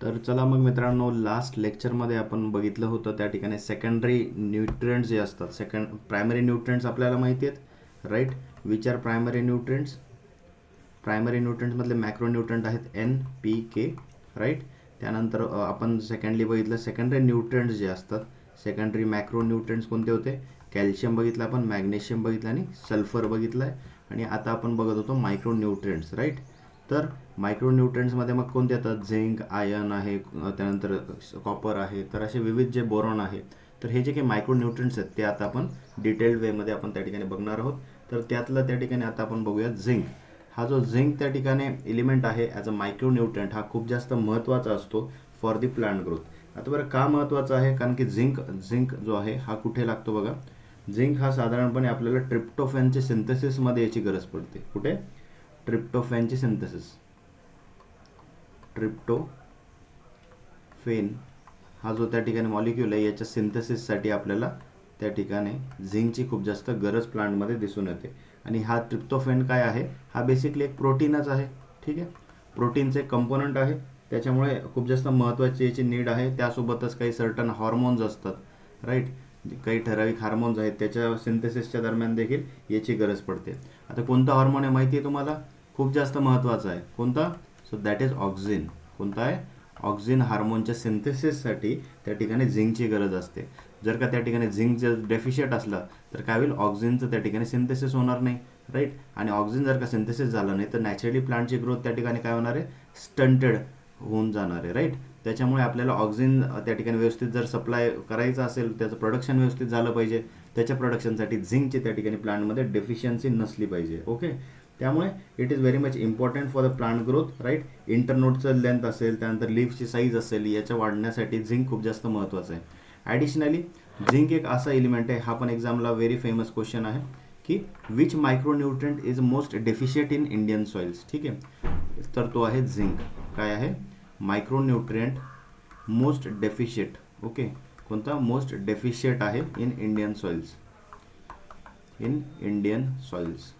तर चला मग मित्रांनो, लास्ट लेक्चरमध्ये आपण बघितलं होतं त्या ठिकाणी सेकंडरी न्यूट्रिएंट्स जे असतात. प्रायमरी न्यूट्रिएंट्स आपल्याला माहिती आहेत, right. Which are primary nutrients? Primary न्यूट्रिएंट्समधले मॅक्रो न्यूट्रिएंट आहेत एन, पी, के, राईट. त्यानंतर आपण सेकंडली बघितलं सेकंडरी न्यूट्रिएंट्स जे असतात. सेकंडरी मॅक्रो न्यूट्रिएंट्स कोणते होते? कॅल्शियम बघितलं आपण, मॅग्नेशियम बघितलं आणि सल्फर बघितलं आहे. आणि आता आपण बघत होतो मायक्रो न्यूट्रिएंट्स, राईट. तर मायक्रो न्यूट्रिएंट्समध्ये मग कोणते येतात? झिंक, आयर्न आहे, त्यानंतर कॉपर आहे. तर असे विविध जे बोरॉन आहे, तर हे जे काही मायक्रो न्यूट्रिएंट्स आहेत ते आता आपण डिटेल्ड वेमध्ये आपण त्या ठिकाणी बघणार आहोत. तर त्यातलं त्या ठिकाणी आता आपण बघूया झिंक. हा जो झिंक त्या ठिकाणी एलिमेंट आहे ॲज अ मायक्रो न्यूट्रिएंट, हा खूप जास्त महत्त्वाचा असतो फॉर दी प्लांट ग्रोथ. आता बरं का महत्त्वाचा आहे? कारण की झिंक जो आहे हा कुठे लागतो बघा. झिंक हा साधारणपणे आपल्याला ट्रिप्टोफॅनचे सिंथेसिसमध्ये याची गरज पडते. कुठे? ट्रिप्टोफॅनची सिंथेसिस. ट्रिप्टोफेन हा जो त्या ठिकाणी मॉलिक्यूल आहे याच्या सिंथेसिससाठी आपल्याला त्या ठिकाणी झिंकची खूप जास्त गरज प्लांटमध्ये दिसून येते. आणि हा ट्रिप्टोफेन काय आहे? हा बेसिकली एक प्रोटीनच आहे, ठीक आहे. प्रोटीनचे कंपोनंट आहे, त्याच्यामुळे खूप जास्त महत्त्वाची याची नीड आहे. त्यासोबतच काही सर्टन हॉर्मोन्स असतात, राईट. काही ठराविक हार्मोन्स आहेत, त्याच्या सिंथेसिसच्या दरम्यान देखील याची गरज पडते. आता कोणता हॉर्मोन आहे माहिती आहे तुम्हाला? खूप जास्त महत्त्वाचा आहे. कोणता? So that is auxin. कोणता आहे? ऑक्झिन हार्मोनच्या सिंथेसिससाठी त्या ठिकाणी झिंकची गरज असते. जर का त्या ठिकाणी झिंक जर डेफिशियंट असला तर काय होईल? ऑक्झिनचं त्या ठिकाणी सिंथेसिस होणार नाही, राईट. आणि ऑक्झिन जर का सिंथेसिस झालं नाही तर नॅचरली प्लांटची ग्रोथ त्या ठिकाणी काय होणार आहे? स्टंटेड होऊन जाणार आहे, राईट. त्याच्यामुळे आपल्याला ऑक्झिन त्या ठिकाणी व्यवस्थित जर सप्लाय करायचं असेल, त्याचं प्रोडक्शन व्यवस्थित झालं पाहिजे. त्याच्या प्रोडक्शनसाठी झिंकची त्या ठिकाणी प्लांटमध्ये डेफिशियन्सी नसली पाहिजे, ओके. त्यामुळे it is very much important for the plant growth, right. इंटरनोडचं लेंथ असेल, त्यानंतर लीव्हची साईज असेल, याच्या वाढण्यासाठी झिंक खूप जास्त महत्त्वाचं आहे. ॲडिशनली झिंक एक असा एलिमेंट आहे, हा पण एक्झामला व्हेरी फेमस क्वेश्चन आहे, की which micronutrient is most deficient in Indian soils, ठीक आहे. तर तो आहे झिंक. काय आहे? Micronutrient most deficient, okay. कोणता? मोस्ट डेफिशियंट आहे in Indian soils. In Indian soils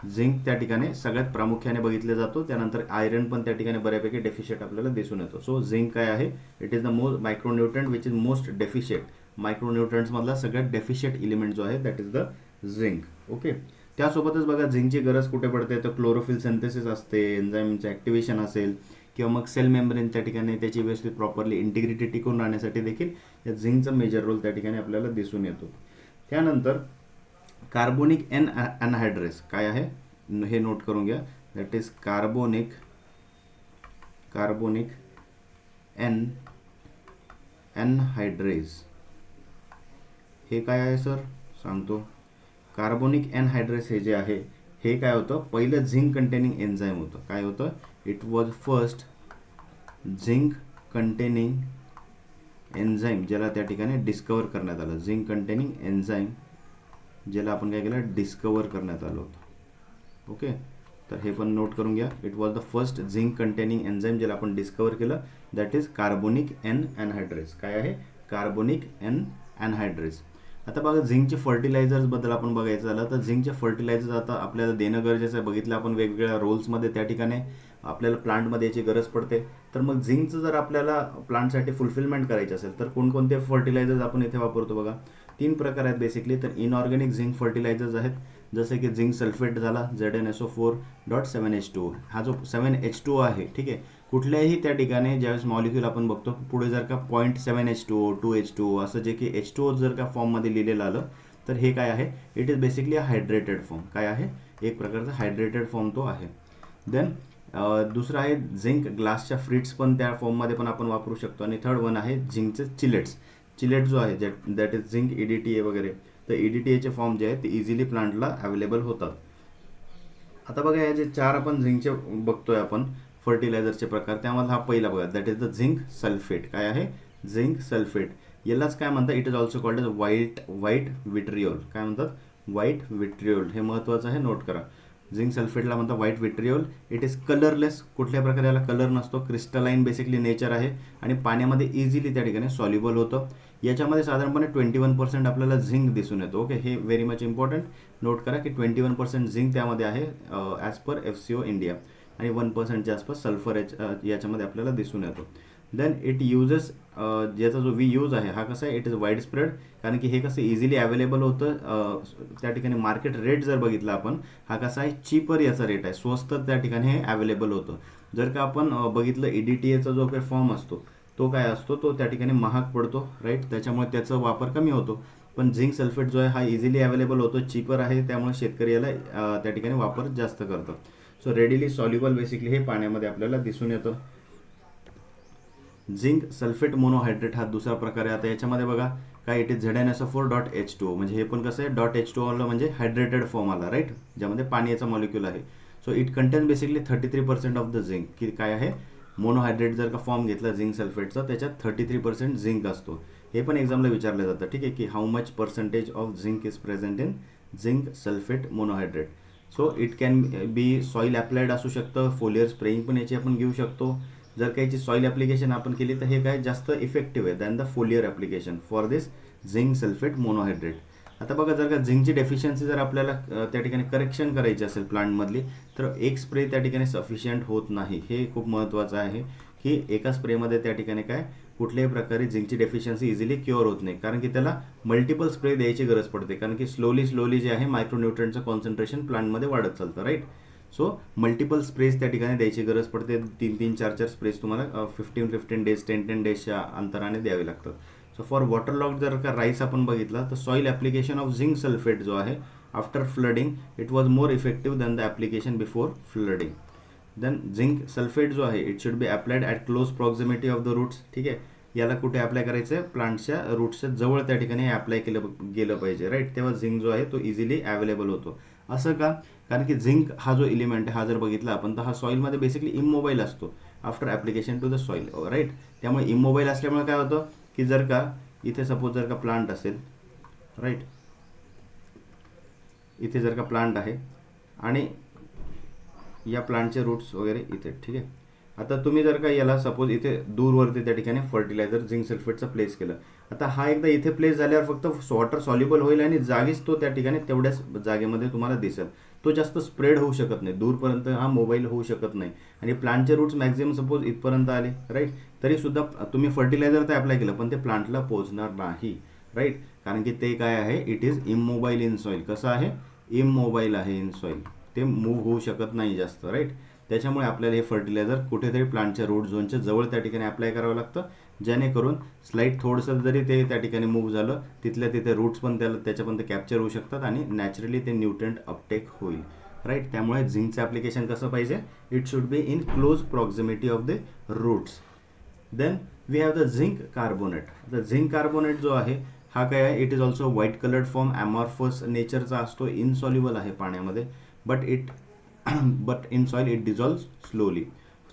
zinc त्या ठिकाणी सगळ्यात प्रामुख्याने बघितले जातो. त्यानंतर आयरन पण त्या ठिकाणी बऱ्यापैकी डेफिशियंट आपल्याला दिसून येतो. सो झिंक काय आहे? It is the micronutrient which is most deficient. मायक्रोन्यूट्रिएंट्समधला सगळ्यात डेफिशियंट एलिमेंट जो आहे that is the zinc, okay. त्यासोबतच बघा झिंकची गरज कुठे पडते? तर क्लोरोफिल सिंथेसिस असते, एन्झाईमचं ॲक्टिव्हेशन असेल, किंवा मग सेल मेम्ब्रेन त्या ठिकाणी त्याची व्यवस्थित प्रॉपरली इंटिग्रिटी टिकून राहण्यासाठी देखील या झिंकचा मेजर रोल त्या ठिकाणी आपल्याला दिसून येतो. त्यानंतर कार्बोनिक एनहायड्रेस काय आहे हे नोट करून घ्या. That is carbonic anhydrase. हे काय आहे सर? सांगतो. कार्बोनिक एनहायड्रेस हे जे आहे हे काय होतं? पहिलं झिंक कंटेनिंग एन्झाईम होतं. काय होतं? It was first zinc containing enzyme, ज्याला त्या ठिकाणी डिस्कवर करण्यात आलं. झिंक कंटेनिंग एन्झाईम ज्याला आपण काय केलं? डिस्कवर करण्यात आलं होतं, ओके. तर हे पण नोट करून घ्या. It was the first zinc containing enzyme ज्याला आपण डिस्कवर केलं, दॅट इज कार्बोनिक एनहायड्रेस. काय आहे? कार्बोनिक एनहायड्रेस. आता बघा झिंकचे फर्टिलायझर्सबद्दल आपण बघायचं झालं तर झिंकचे फर्टिलायझर्स आता आपल्याला देणं गरजेचं आहे. बघितलं आपण वेगवेगळ्या रोल्समध्ये त्या ठिकाणी आपल्याला प्लांटमध्ये याची गरज पडते. तर मग झिंकचं जर आपल्याला प्लांटसाठी फुलफिलमेंट करायचं असेल तर कोणकोणते फर्टिलायझर्स आपण इथे वापरतो बघा. 3 प्रकार आहेत बेसिकली. तर इनऑर्गॅनिक झिंक फर्टिलायझर्स आहेत, जसे की झिंक सल्फेट झाला ZnSO4.7H2O. हा जो 7H2O आहे, ठीक आहे. कुठल्याही त्या ठिकाणी ज्यावेळेस मॉलिक्यूल आपण बघतो पुढे जर का 0.7H2O 2H2O असं जे की H2O जर का फॉर्ममध्ये लिहिलेलं आलं तर हे काय आहे? It is basically a hydrated form. काय आहे? एक प्रकारचा हायड्रेटेड फॉर्म तो आहे. देन दुसरं आहे झिंक ग्लासच्या फ्रिट्स, पण त्या फॉर्ममध्ये पण आपण वापरू शकतो. आणि थर्ड वन आहे झिंकचे चिलेट्स. चिलेट जो आहे दॅट इज झिंक EDTA वगैरे. तर EDTAचे फॉर्म जे आहेत ते इझिली प्लांटला अवेलेबल होतात. आता बघा या जे 4 आपण झिंकचे बघतोय आपण फर्टिलायझरचे प्रकार, त्यामधला हा पहिला बघा, that is the zinc sulphate. काय आहे? Zinc sulphate. यालाच काय म्हणतात? It is also called as white vitriol. काय म्हणतात? White vitriol. हे महत्त्वाचं आहे, नोट करा. झिंक सल्फेटला म्हणतात white vitriol. It is colourless. कुठल्या प्रकारे याला कलर नसतो. क्रिस्टलाइन बेसिकली नेचर आहे आणि पाण्यामध्ये इझिली त्या ठिकाणी सॉल्युबल होतं. याच्यामध्ये साधारणपणे 21% आपल्याला झिंक दिसून येतो, ओके. हे व्हेरी मच इम्पॉर्टंट. नोट करा की 21% झिंक त्यामध्ये आहे ॲज पर FCO इंडिया. आणि 1%च्या आसपास सल्फर याच्यामध्ये आपल्याला दिसून येतो. देन इट युजेस, ज्याचा जो यूज आहे हा कसा आहे, इट इज वाईड स्प्रेड, कारण की हे कसं इझिली अवेलेबल होतं. त्या ठिकाणी मार्केट रेट जर बघितला आपण, हा कसा आहे, चीपर याचा रेट आहे, स्वस्त त्या ठिकाणी हे अवेलेबल होतं. जर का आपण बघितलं EDTA जो काही फॉर्म असतो तो काय असतो, तो त्या ठिकाणी महाग पडतो, राईट. त्याच्यामुळे त्याचा वापर कमी होतो. पण झिंक सल्फेट जो आहे हा इझिली अवेलेबल होतो, चीपर आहे, त्यामुळे शेतकरी याला त्या ठिकाणी वापर जास्त करतो. सो रेडिली सॉल्युबल बेसिकली हे पाण्यामध्ये आपल्याला दिसून येतं. झिंक सल्फेट मोनोहायड्रेट हा दुसरा प्रकार आहे. आता याच्यामध्ये बघा काय, इट इज ZnSO4.H2O, म्हणजे हे पण कसं आहे, .H2O म्हणजे हायड्रेटेड फॉर्म आला, राईट, ज्यामध्ये पाण्याचा मॉलिक्यूल आहे. So it contains basically 33% of the zinc, की काय आहे, मोनोहायड्रेट जर का फॉर्म घेतला झिंक सल्फेटचा, त्याच्यात 33% झिंक असतो. हे पण एक्झामला विचारलं जातं, ठीक आहे, की how much percentage of zinc is present in zinc sulphate monohydrate. So it can be soil applied असू शकतं, फोलियर स्प्रेइंग पण याची आपण घेऊ शकतो. जर का याची सॉईल ॲप्लिकेशन आपण केली तर हे काय जास्त इफेक्टिव्ह आहे than the foliar application for this zinc sulphate monohydrate. आता बघा, जर का झिंकची डेफिशियन्सी जर आपल्याला त्या ठिकाणी करेक्शन करायची असेल प्लांटमधली, तर एक स्प्रे त्या ठिकाणी सफिशियंट होत नाही. हे खूप महत्त्वाचं आहे की एका स्प्रेमध्ये त्या ठिकाणी काय कुठल्याही प्रकारे झिंकची डेफिशियन्सी इझिली क्युअर होत नाही, कारण की त्याला मल्टिपल स्प्रे द्यायची गरज पडते, कारण की स्लोली जे आहे मायक्रोन्यूट्रंटचं कॉन्सन्ट्रेशन प्लांटमध्ये वाढत चालतं, राईट. सो मल्टिपल स्प्रेस त्या ठिकाणी द्यायची गरज पडते. 3-3, 4-4 स्प्रेस तुम्हाला 15 डेज 10 डेजच्या अंतराने द्यावे लागतात. सो फॉर वॉटर लॉक जर का राईस आपण बघितला, तर soil application of zinc sulphate जो आहे after flooding it was more effective than the application before flooding. Then zinc sulphate जो आहे it should be applied at close proximity of the roots, ठीक आहे. याला कुठे अप्लाय करायचं आहे, प्लांटच्या रूट्सच्या जवळ त्या ठिकाणी अप्लाय केलं गेलं पाहिजे, राईट. तेव्हा झिंक जो आहे तो इझिली अवेलेबल होतो. असं का, कारण की झिंक हा जो एलिमेंट आहे हा जर बघितला आपण, तर हा सॉईलमध्ये बेसिकली इमोबाईल असतो after application to the soil, right. त्यामुळे इमोबाईल असल्यामुळे काय होतं की जर का इथे सपोज जर का प्लांट असेल, राईट, इथे जर का प्लांट आहे आणि या प्लांटचे रूट्स वगैरे इथे, ठीक आहे. आता तुम्ही जर का याला सपोज इथे दूरवरती त्या ठिकाणी फर्टिलायझर झिंक सल्फेटचं प्लेस केलं, आता हा एकदा इथे प्लेस झाल्यावर फक्त वॉटर सॉल्युबल होईल आणि जागीच तो त्या ठिकाणी तेवढ्याच जागेमध्ये तुम्हाला दिसेल. तो जास्त स्प्रेड होऊ शकत नाही, दूरपर्यंत हा मोबाईल होऊ शकत नाही. आणि प्लांटचे रूट्स मॅक्झिमम सपोज इथपर्यंत आले, राईट, तरीसुद्धा तुम्ही फर्टिलायझर तर अप्लाय केलं पण ते प्लांटला पोहोचणार नाही, राईट, कारण की ते काय आहे, इट इज इमोबाईल इन सॉईल. कसं आहे, इमोबाईल आहे इन सॉईल, ते मूव्ह होऊ शकत नाही जास्त, राईट. त्याच्यामुळे आपल्याला हे फर्टिलायझर कुठेतरी प्लांटच्या रूट झोनच्या जवळ त्या ठिकाणी अप्लाय करावं लागतं, जेणेकरून स्लाईट थोडंसं जरी ते त्या ठिकाणी मूव्ह झालं, तिथल्या तिथे रूट्स पण त्याच्यापर्यंत कॅप्चर होऊ शकतात आणि नॅचरली ते न्यूट्रंट अपटेक होईल, राईट. त्यामुळे झिंकचं ॲप्लिकेशन कसं पाहिजे, it should be in close proximity of the roots. Then we have the zinc carbonate. The zinc carbonate जो आहे हा काय आहे, it is also white coloured form, amorphous नेचरचा असतो, इनसॉल्युबल आहे पाण्यामध्ये, but in soil it dissolve slowly.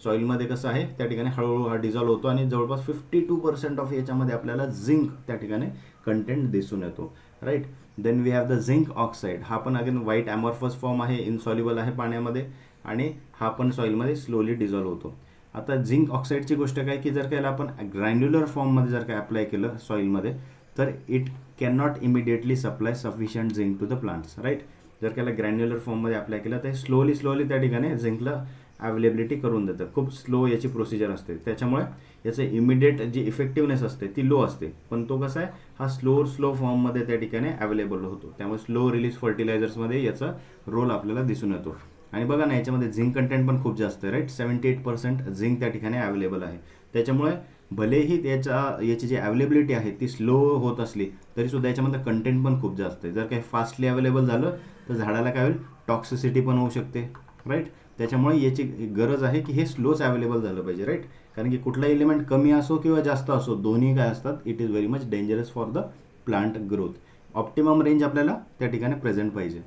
सॉईलमध्ये कसं आहे, त्या ठिकाणी हळूहळू हा डिझॉल्व्ह होतो आणि जवळपास 52% ऑफ याच्यामध्ये आपल्याला झिंक त्या ठिकाणी कंटेंट दिसून येतो, right. Then we have the zinc oxide. हा पण अगेन व्हाईट ॲमॉर्फस फॉर्म आहे, इनसॉल्युबल आहे पाण्यामध्ये आणि हा पण सॉईलमध्ये स्लोली डिझॉल्व्ह होतो. आता झिंक ऑक्साईडची गोष्ट काय, की जर का याला आपण ग्रॅन्युलर फॉर्ममध्ये जर काय अप्लाय केलं सॉईलमध्ये, तर it can not immediately supply sufficient zinc to the plants, right. जर त्याला ग्रॅन्युलर फॉर्ममध्ये अप्लाय केलं तर स्लोली त्या ठिकाणी झिंकला अवेलेबिलिटी करून देतं. खूप स्लो याची प्रोसिजर असते, त्याच्यामुळे याचं इमिडिएट जी इफेक्टिव्हनेस असते ती लो असते. पण तो कसा आहे, हा स्लो फॉर्ममध्ये त्या ठिकाणी अवेलेबल होतो, त्यामुळे स्लो रिलीज फर्टिलायझर्समध्ये याचा रोल आपल्याला दिसून येतो. आणि बघा ना, याच्यामध्ये झिंक कंटेंट पण खूप जास्त आहे, राईट. 78% झिंक त्या ठिकाणी अवेलेबल आहे. त्याच्यामुळे भलेही याची जी अवेलेबिलिटी आहे ती स्लो होत असली तरीसुद्धा याच्यामध्ये कंटेंट पण खूप जास्त आहे. जर काही फास्टली अवेलेबल झालं तर झाडाला काय होईल, टॉक्सिसिटी पण होऊ शकते, राईट. त्याच्यामुळे याची गरज आहे की हे स्लोच अवेलेबल झालं पाहिजे, राईट. कारण की कुठला एलिमेंट कमी असो किंवा जास्त असो, दोन्ही काय असतात, it is very much dangerous for the plant growth. Optimum range आपल्याला त्या ठिकाणी प्रेझेंट पाहिजे.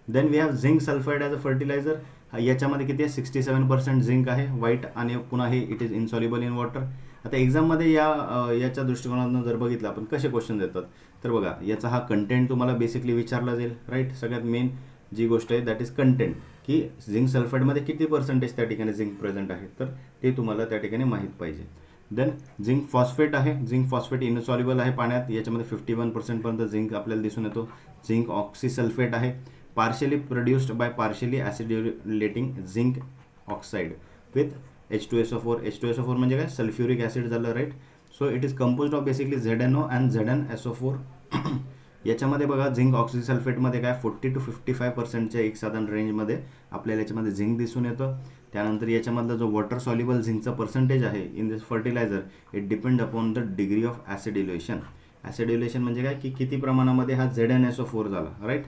Then we have zinc sulphide as a fertiliser. याच्यामध्ये किती आहे, 67% झिंक आहे, व्हाईट, आणि पुन्हा हे it is insoluble in water. आता एक्झाममध्ये याच्या दृष्टिकोनातून जर बघितलं आपण कसे क्वेश्चन देतात, तर बघा याचा हा कंटेंट तुम्हाला बेसिकली विचारला जाईल, राईट. सगळ्यात मेन जी गोष्ट आहे दॅट इज कंटेंट, की झिंक सल्फेटमध्ये किती पर्सेंटेज त्या ठिकाणी झिंक प्रेझेंट आहे, तर ते तुम्हाला त्या ठिकाणी माहीत पाहिजे. देन झिंक फॉस्फेट आहे. झिंक फॉस्फेट इनसॉल्युबल आहे पाण्यात, याच्यामध्ये 51% पर्यंत झिंक आपल्याला दिसून येतो. झिंक ऑक्सिसल्फेट आहे, partially produced by partially acidulating zinc oxide with H2SO4. H2SO4 म्हणजे काय, सल्फ्युरिक ॲसिड झालं, right. So it is composed of basically ZnO and ZnSO4. याच्यामध्ये बघा झिंक ऑक्सिसल्फेटमध्ये काय 40 to 55%च्या एक साधारण रेंजमध्ये आपल्याला याच्यामध्ये झिंक दिसून येतं. त्यानंतर याच्यामधला जो वॉटर सॉल्युबल झिंकचा पर्सेंटेज आहे in this fertiliser, it depend upon the degree of acidulation. Acidulation म्हणजे काय की किती प्रमाणामध्ये हा ZnSO4 झाला, राईट.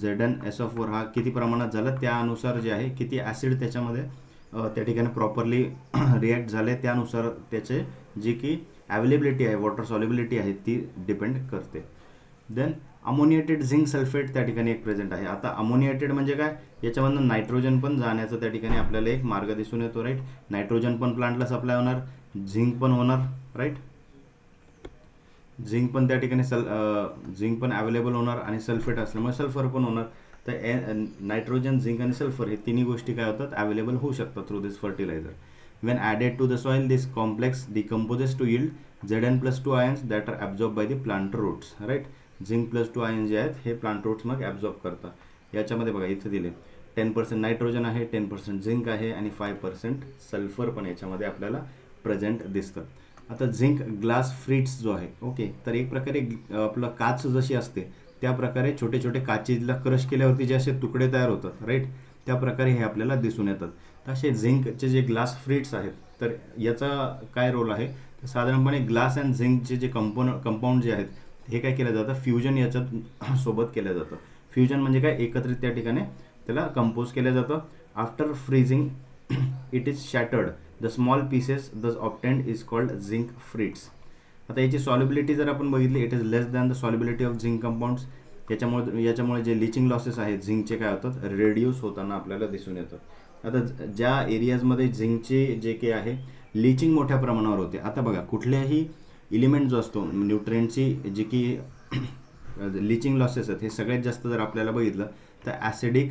ZnSO4 हा किती प्रमाणात झाला त्यानुसार जे आहे किती ॲसिड त्याच्यामध्ये त्या ठिकाणी प्रॉपरली रिॲक्ट झाले त्यानुसार त्याचे जी की अवेलेबिलिटी आहे, वॉटर सॉल्युबिलिटी आहे ती डिपेंड करते. देन अमोनिएटेड झिंक सल्फेट त्या ठिकाणी एक प्रेझेंट आहे. आता अमोनिएटेड म्हणजे काय, याच्यामधून नायट्रोजन पण जाण्याचं त्या ठिकाणी आपल्याला एक मार्ग दिसून येतो, राईट. नायट्रोजन पण प्लांटला सप्लाय होणार, झिंक पण होणार, राईट. झिंक पण त्या ठिकाणी झिंक पण अवेलेबल होणार आणि सल्फेट असल्यामुळे सल्फर पण होणार. तर नायट्रोजन, झिंक आणि सल्फर हे तिन्ही गोष्टी काय होतात, अवेलेबल होऊ शकतात through this fertiliser. When added to the soil, this complex decomposes to yield Zn+2 ions that are absorbed by the plant roots, right. Zinc+2 ions जे आहेत हे प्लांट रूट्स मग ॲब्झॉर्ब करतात. याच्यामध्ये बघा इथे दिले 10% नायट्रोजन आहे, 10% झिंक आहे आणि 5% सल्फर पण याच्यामध्ये आपल्याला प्रेझेंट दिसतं. आता झिंक ग्लास फ्रीट्स जो आहे, ओके, तर एक प्रकारे आपलं काच जशी असते त्या प्रकारे छोटे छोटे काचेला क्रश केल्यावरती जे असे तुकडे तयार होतात, राईट, त्या प्रकारे हे आपल्याला दिसून येतात. असे झिंकचे जे ग्लास फ्रीट्स आहेत तर याचा काय रोल आहे, तर साधारणपणे ग्लास अँड झिंकचे जे कंपाऊंड जे आहेत हे काय केलं जातं, फ्युजन याच्यात सोबत केलं जातं. फ्युजन म्हणजे काय, एकत्रित त्या ठिकाणी त्याला कंपोज केलं जातं. After freezing it is shattered, the small pieces दस ऑब्टेन्ड इज कॉल्ड झिंक फ्रीट्स. आता याची सॉल्युबिलिटी जर आपण बघितली, it is less than the solubility of zinc compounds. याच्यामुळे जे लिचिंग लॉसेस आहेत झिंकचे काय होतात, रिड्यूस होताना आपल्याला दिसून येतं. आता ज्या एरियाजमध्ये झिंकचे जे काही आहे लिचिंग मोठ्या प्रमाणावर होते, आता बघा कुठल्याही इलिमेंट जो असतो न्यूट्रिएंटची जी की लिचिंग लॉसेस आहेत हे सगळ्यात जास्त जर आपल्याला बघितलं तर ॲसिडिक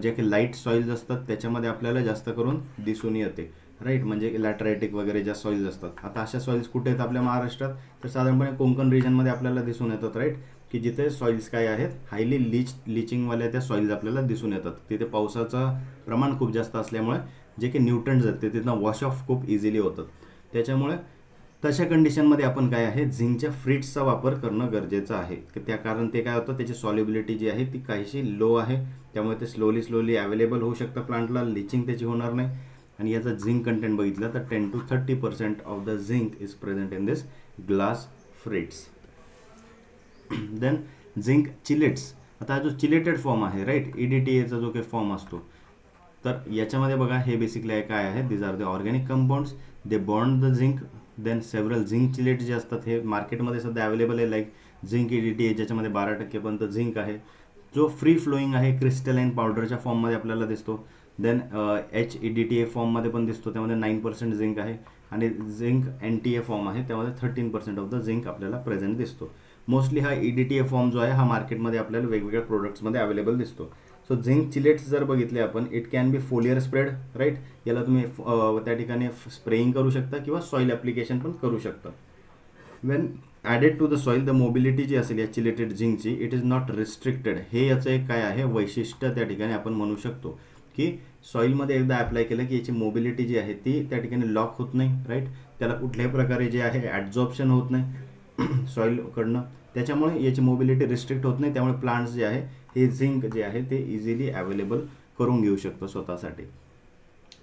जे काही लाईट सॉईल्स असतात त्याच्यामध्ये आपल्याला जास्त करून दिसून येते, राईट. म्हणजे लॅटरायटिक वगैरे ज्या सॉईल्स असतात, आता अशा सॉईल्स कुठे आहेत आपल्या महाराष्ट्रात, तर साधारणपणे कोकण रिजनमध्ये आपल्याला दिसून येतात, राईट, की जिथे सॉईल्स काय आहेत हायली लिचिंगवाल्या त्या सॉईल्स आपल्याला दिसून येतात. तिथे पावसाचं प्रमाण खूप जास्त असल्यामुळे जे काही न्यूट्रंट्स आहेत ते तिथं वॉश ऑफ खूप इझिली होतात. त्याच्यामुळे तशा कंडिशनमध्ये आपण काय आहे झिंकच्या फ्रीट्सचा वापर करणं गरजेचं आहे. त्या कारण ते काय होतं, त्याची सॉल्युबिलिटी जी आहे ती काहीशी लो आहे, त्यामुळे ते स्लोली अवेलेबल होऊ शकतं प्लांटला, लिचिंग त्याची होणार नाही. आणि याचा झिंक कंटेंट बघितलं तर 10 to 30% of the zinc is present in this glass frits. Then zinc chelates. आता हा जो चिलेटेड फॉर्म आहे, राईट, EDTA जो काही फॉर्म असतो, तर याच्यामध्ये बघा हे बेसिकली काय आहे, these are the organic compounds, they bond the zinc. Then several zinc chelate जे असतात हे मार्केटमध्ये सध्या अवेलेबल आहे, लाईक झिंक EDTA ज्याच्यामध्ये 12% पर्यंत झिंक आहे, जो फ्री फ्लोईंग आहे, क्रिस्टलाइन पावडरच्या फॉर्ममध्ये आपल्याला दिसतो. देन HEDTA फॉर्ममध्ये पण दिसतो, त्यामध्ये 9% झिंक आहे. आणि झिंक NTA फॉर्म आहे त्यामध्ये 13% ऑफ द झिंक आपल्याला प्रेझेंट दिसतो. मोस्टली हा EDTA फॉर्म जो आहे हा मार्केटमध्ये आपल्याला वेगवेगळ्या प्रोडक्ट्समध्ये अवेलेबल दिसतो. सो झिंक चिलेट्स जर बघितले आपण, it can be foliar spread, right. याला तुम्ही त्या ठिकाणी स्प्रेइंग करू शकता किंवा सॉईल ॲप्लिकेशन पण करू शकता. When added to the soil, the mobility जी असेल या चिलेटेड झिंकची, इट इज नॉट रिस्ट्रिक्टेड. हे याचं एक काय आहे वैशिष्ट्य त्या ठिकाणी आपण म्हणू शकतो की सॉईलमध्ये एकदा अप्लाय केलं की याची मोबिलिटी जी आहे ती त्या ठिकाणी लॉक होत नाही, राईट. त्याला कुठल्याही प्रकारे जे आहे ॲब्झॉर्प्शन होत नाही सॉईलकडनं, त्याच्यामुळे याची मोबिलिटी रिस्ट्रिक्ट होत नाही. त्यामुळे प्लांट्स जे आहे हे झिंक जे आहे ते इझिली अवेलेबल करून घेऊ शकतो स्वतःसाठी.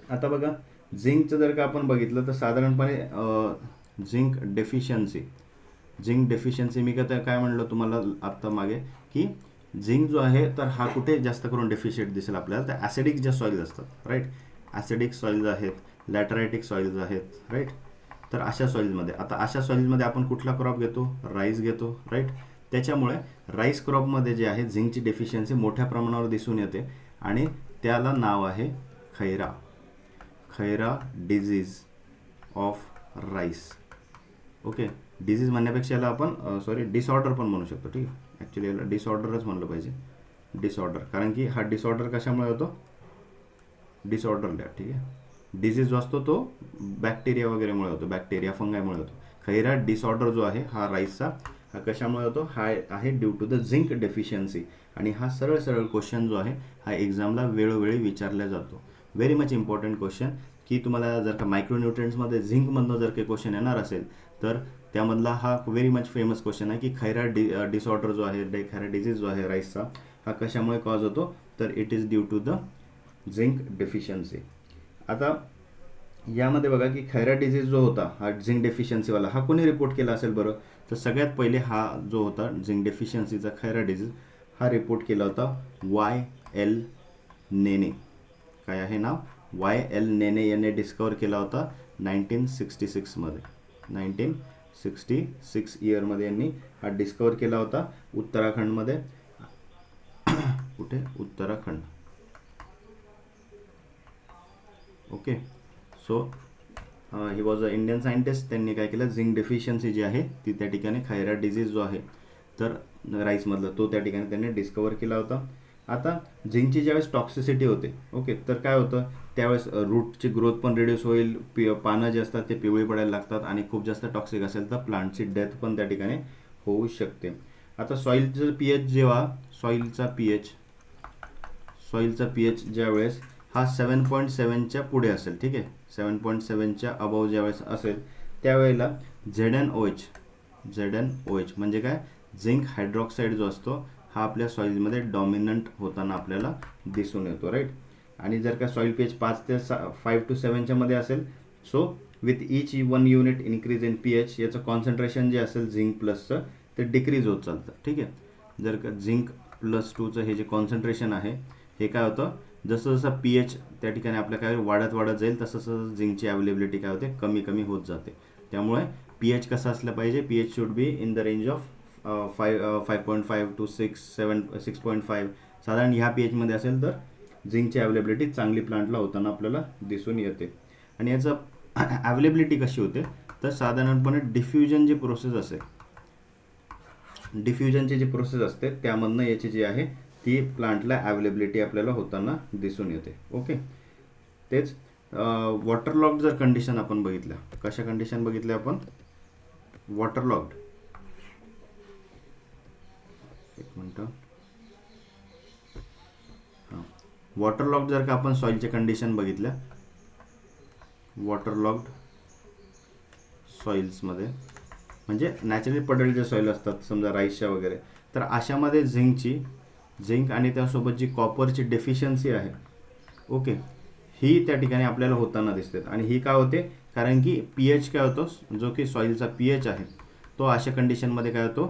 आता बघा झिंकचं जर का आपण बघितलं तर साधारणपणे झिंक डेफिशियन्सी मी काय म्हणलं तुम्हाला आत्ता मागे की झिंक जो आहे तर हा कुठे जास्त करून डेफिशियंट दिसेल आपल्याला, तर ॲसिडिक ज्या सॉईल्स असतात, राईट, ॲसिडिक सॉईल्स आहेत, लॅटरायटिक सॉईल्स आहेत, राईट. तर अशा सॉईल्समध्ये, आता अशा सॉईल्समध्ये आपण कुठला क्रॉप घेतो, राईस घेतो, राईट. त्याच्यामुळे राईस क्रॉपमध्ये जे आहे झिंकची डेफिशियन्सी मोठ्या प्रमाणावर दिसून येते आणि त्याला नाव आहे Khaira disease of rice. Okay, disease म्हणण्यापेक्षा याला आपण डिसऑर्डर पण म्हणू शकतो, ठीक आहे. ॲक्च्युली याला डिसऑर्डरच म्हणलं पाहिजे, डिसऑर्डर, कारण की हा डिसऑर्डर कशामुळे होतो, डिसऑर्डरला, ठीक आहे. डिझीज जो असतो तो बॅक्टेरिया वगैरेमुळे होतो, बॅक्टेरिया फंगायमुळे होतो. खैरा डिसऑर्डर जो आहे हा राईसचा हा कशामुळे होतो, हा आहे due to the zinc deficiency. आणि हा सरळ क्वेश्चन जो आहे हा एक्झामला वेळोवेळी विचारला जातो. व्हेरी मच इम्पॉर्टंट क्वेश्चन, की तुम्हाला जर का मायक्रोन्यूट्रिएंट्समध्ये झिंकमधनं जर काही क्वेश्चन येणार असेल तर त्यामधला हा व्हेरी मच फेमस क्वेश्चन आहे की खैरा डिसऑर्डर जो आहे, खैरा डिजीज जो आहे राईसचा, हा कशामुळे कॉज होतो, तर it is due to the zinc deficiency. आता यामध्ये बघा की खैरा डिजीज जो होता हा झिंक डेफिशियन्सीवाला, हा कोणी रिपोर्ट केला असेल बरं, तर सगळ्यात पहिले हा जो होता झिंक डेफिशियन्सीचा खैरा डिजीज, हा रिपोर्ट केला होता YL नेने. काय आहे नाव, YL नेने यांनी डिस्कवर केला होता 1966मध्ये. 1966 इयरमध्ये यांनी हा डिस्कवर केला होता उत्तराखंडमध्ये. कुठे, Uttarakhand. Okay, so he was a Indian scientist. त्यांनी काय केलं, झिंक डेफिशियन्सी जी आहे ती त्या ठिकाणी खैरा डिजीज जो आहे तर राईसमधला, तो त्या ठिकाणी त्यांनी डिस्कवर केला होता. आता झिंकची ज्यावेळेस टॉक्सिसिटी होते, ओके, तर काय होतं त्यावेळेस रूटची ग्रोथ पण रिड्यूस होईल, पानं जे असतात ते पिवळी पडायला लागतात, आणि खूप जास्त टॉक्सिक असेल तर प्लांटची डेथ पण त्या ठिकाणी होऊ शकते. आता सॉईलचं पीएच जेव्हा सॉईलचा पीएच ज्यावेळेस हा 7.7च्या पुढे असेल, ठीक आहे, 7.7च्या अबाव ज्यावेळेस असेल त्यावेळेला ZnOH म्हणजे काय, झिंक हायड्रॉक्साईड जो असतो हा आपल्या सॉईलमध्ये डॉमिनंट होताना आपल्याला दिसून येतो, राईट. आणि जर का सॉईल पीएच 5 to 7च्या मध्ये असेल, so with each 1 unit increase in pH याचं कॉन्सन्ट्रेशन जे असेल झिंक प्लसचं ते डिक्रीज होत चालतं, ठीक आहे. जर का झिंक +2चं हे जे कॉन्सन्ट्रेशन आहे हे काय होतं, जसं जसं पीएच त्या ठिकाणी आपल्या काय वाढत जाईल तसं तसं झिंकची अवेलेबिलिटी काय होते, कमी होत जाते. त्यामुळे पीएच कसं असलं पाहिजे, pH should be in the range of 5.5 to 6.5. साधारण ह्या पीएचमध्ये असेल तर झिंकची अवेलेबिलिटी चांगली प्लांटला होताना आपल्याला दिसून येते. आणि याचं अवेलेबिलिटी कशी होते, तर साधारणपणे डिफ्युजनची जी प्रोसेस असते त्यामधनं याची जी आहे ती प्लांटला अवेलेबिलिटी आपल्याला होताना दिसून येते. ओके, तेच वॉटरलॉक्ड जर कंडिशन आपण बघितल्या, कशा कंडिशन बघितल्या आपण, वॉटरलॉक्ड, एक मिनटं, हां, वॉटरलॉक्ड जर का आपण सॉईलच्या कंडिशन बघितल्या, वॉटरलॉक्ड सॉईल्समध्ये म्हणजे नॅचरली पडलेले सॉईल असतात समजा राईसच्या वगैरे, तर अशामध्ये झिंक आणि त्यासोबत जी कॉपरची डेफिशियन्सी आहे, ओके, ही त्या ठिकाणी आपल्याला होताना दिसते. आणि ही काय होते, कारण की पीएच काय होतो, जो की सॉईलचा पीएच आहे तो अशा कंडिशनमध्ये काय होतो,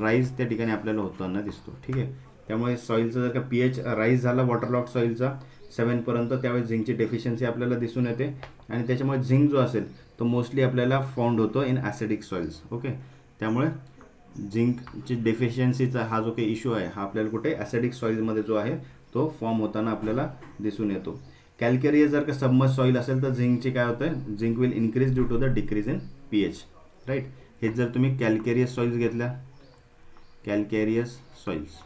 राईज त्या ठिकाणी आपल्याला होताना दिसतो, ठीक आहे. त्यामुळे सॉईलचा जर का पीएच राईज झाला वॉटरलॉक्ड सॉईलचा 7पर्यंत, त्यावेळेस झिंकची डेफिशियन्सी आपल्याला दिसून येते. आणि त्याच्यामुळे झिंक जो असेल तो मोस्टली आपल्याला फाउंड होतो इन ॲसिडिक सॉईल्स. ओके, त्यामुळे झिंकची डेफिशियन्सीचा हा जो काही इश्यू आहे हा आपल्याला कुठे ॲसिडिक सॉईलमध्ये जो आहे तो फॉर्म होताना आपल्याला दिसून येतो. कॅल्केरियस जर का सबमर्ज सॉईल असेल तर झिंकची काय होतं, zinc will increase due to the decrease in pH, right. हे जर तुम्ही कॅल्केरियस सॉईल्स घेतल्या, कॅल्केरियस सॉईल्स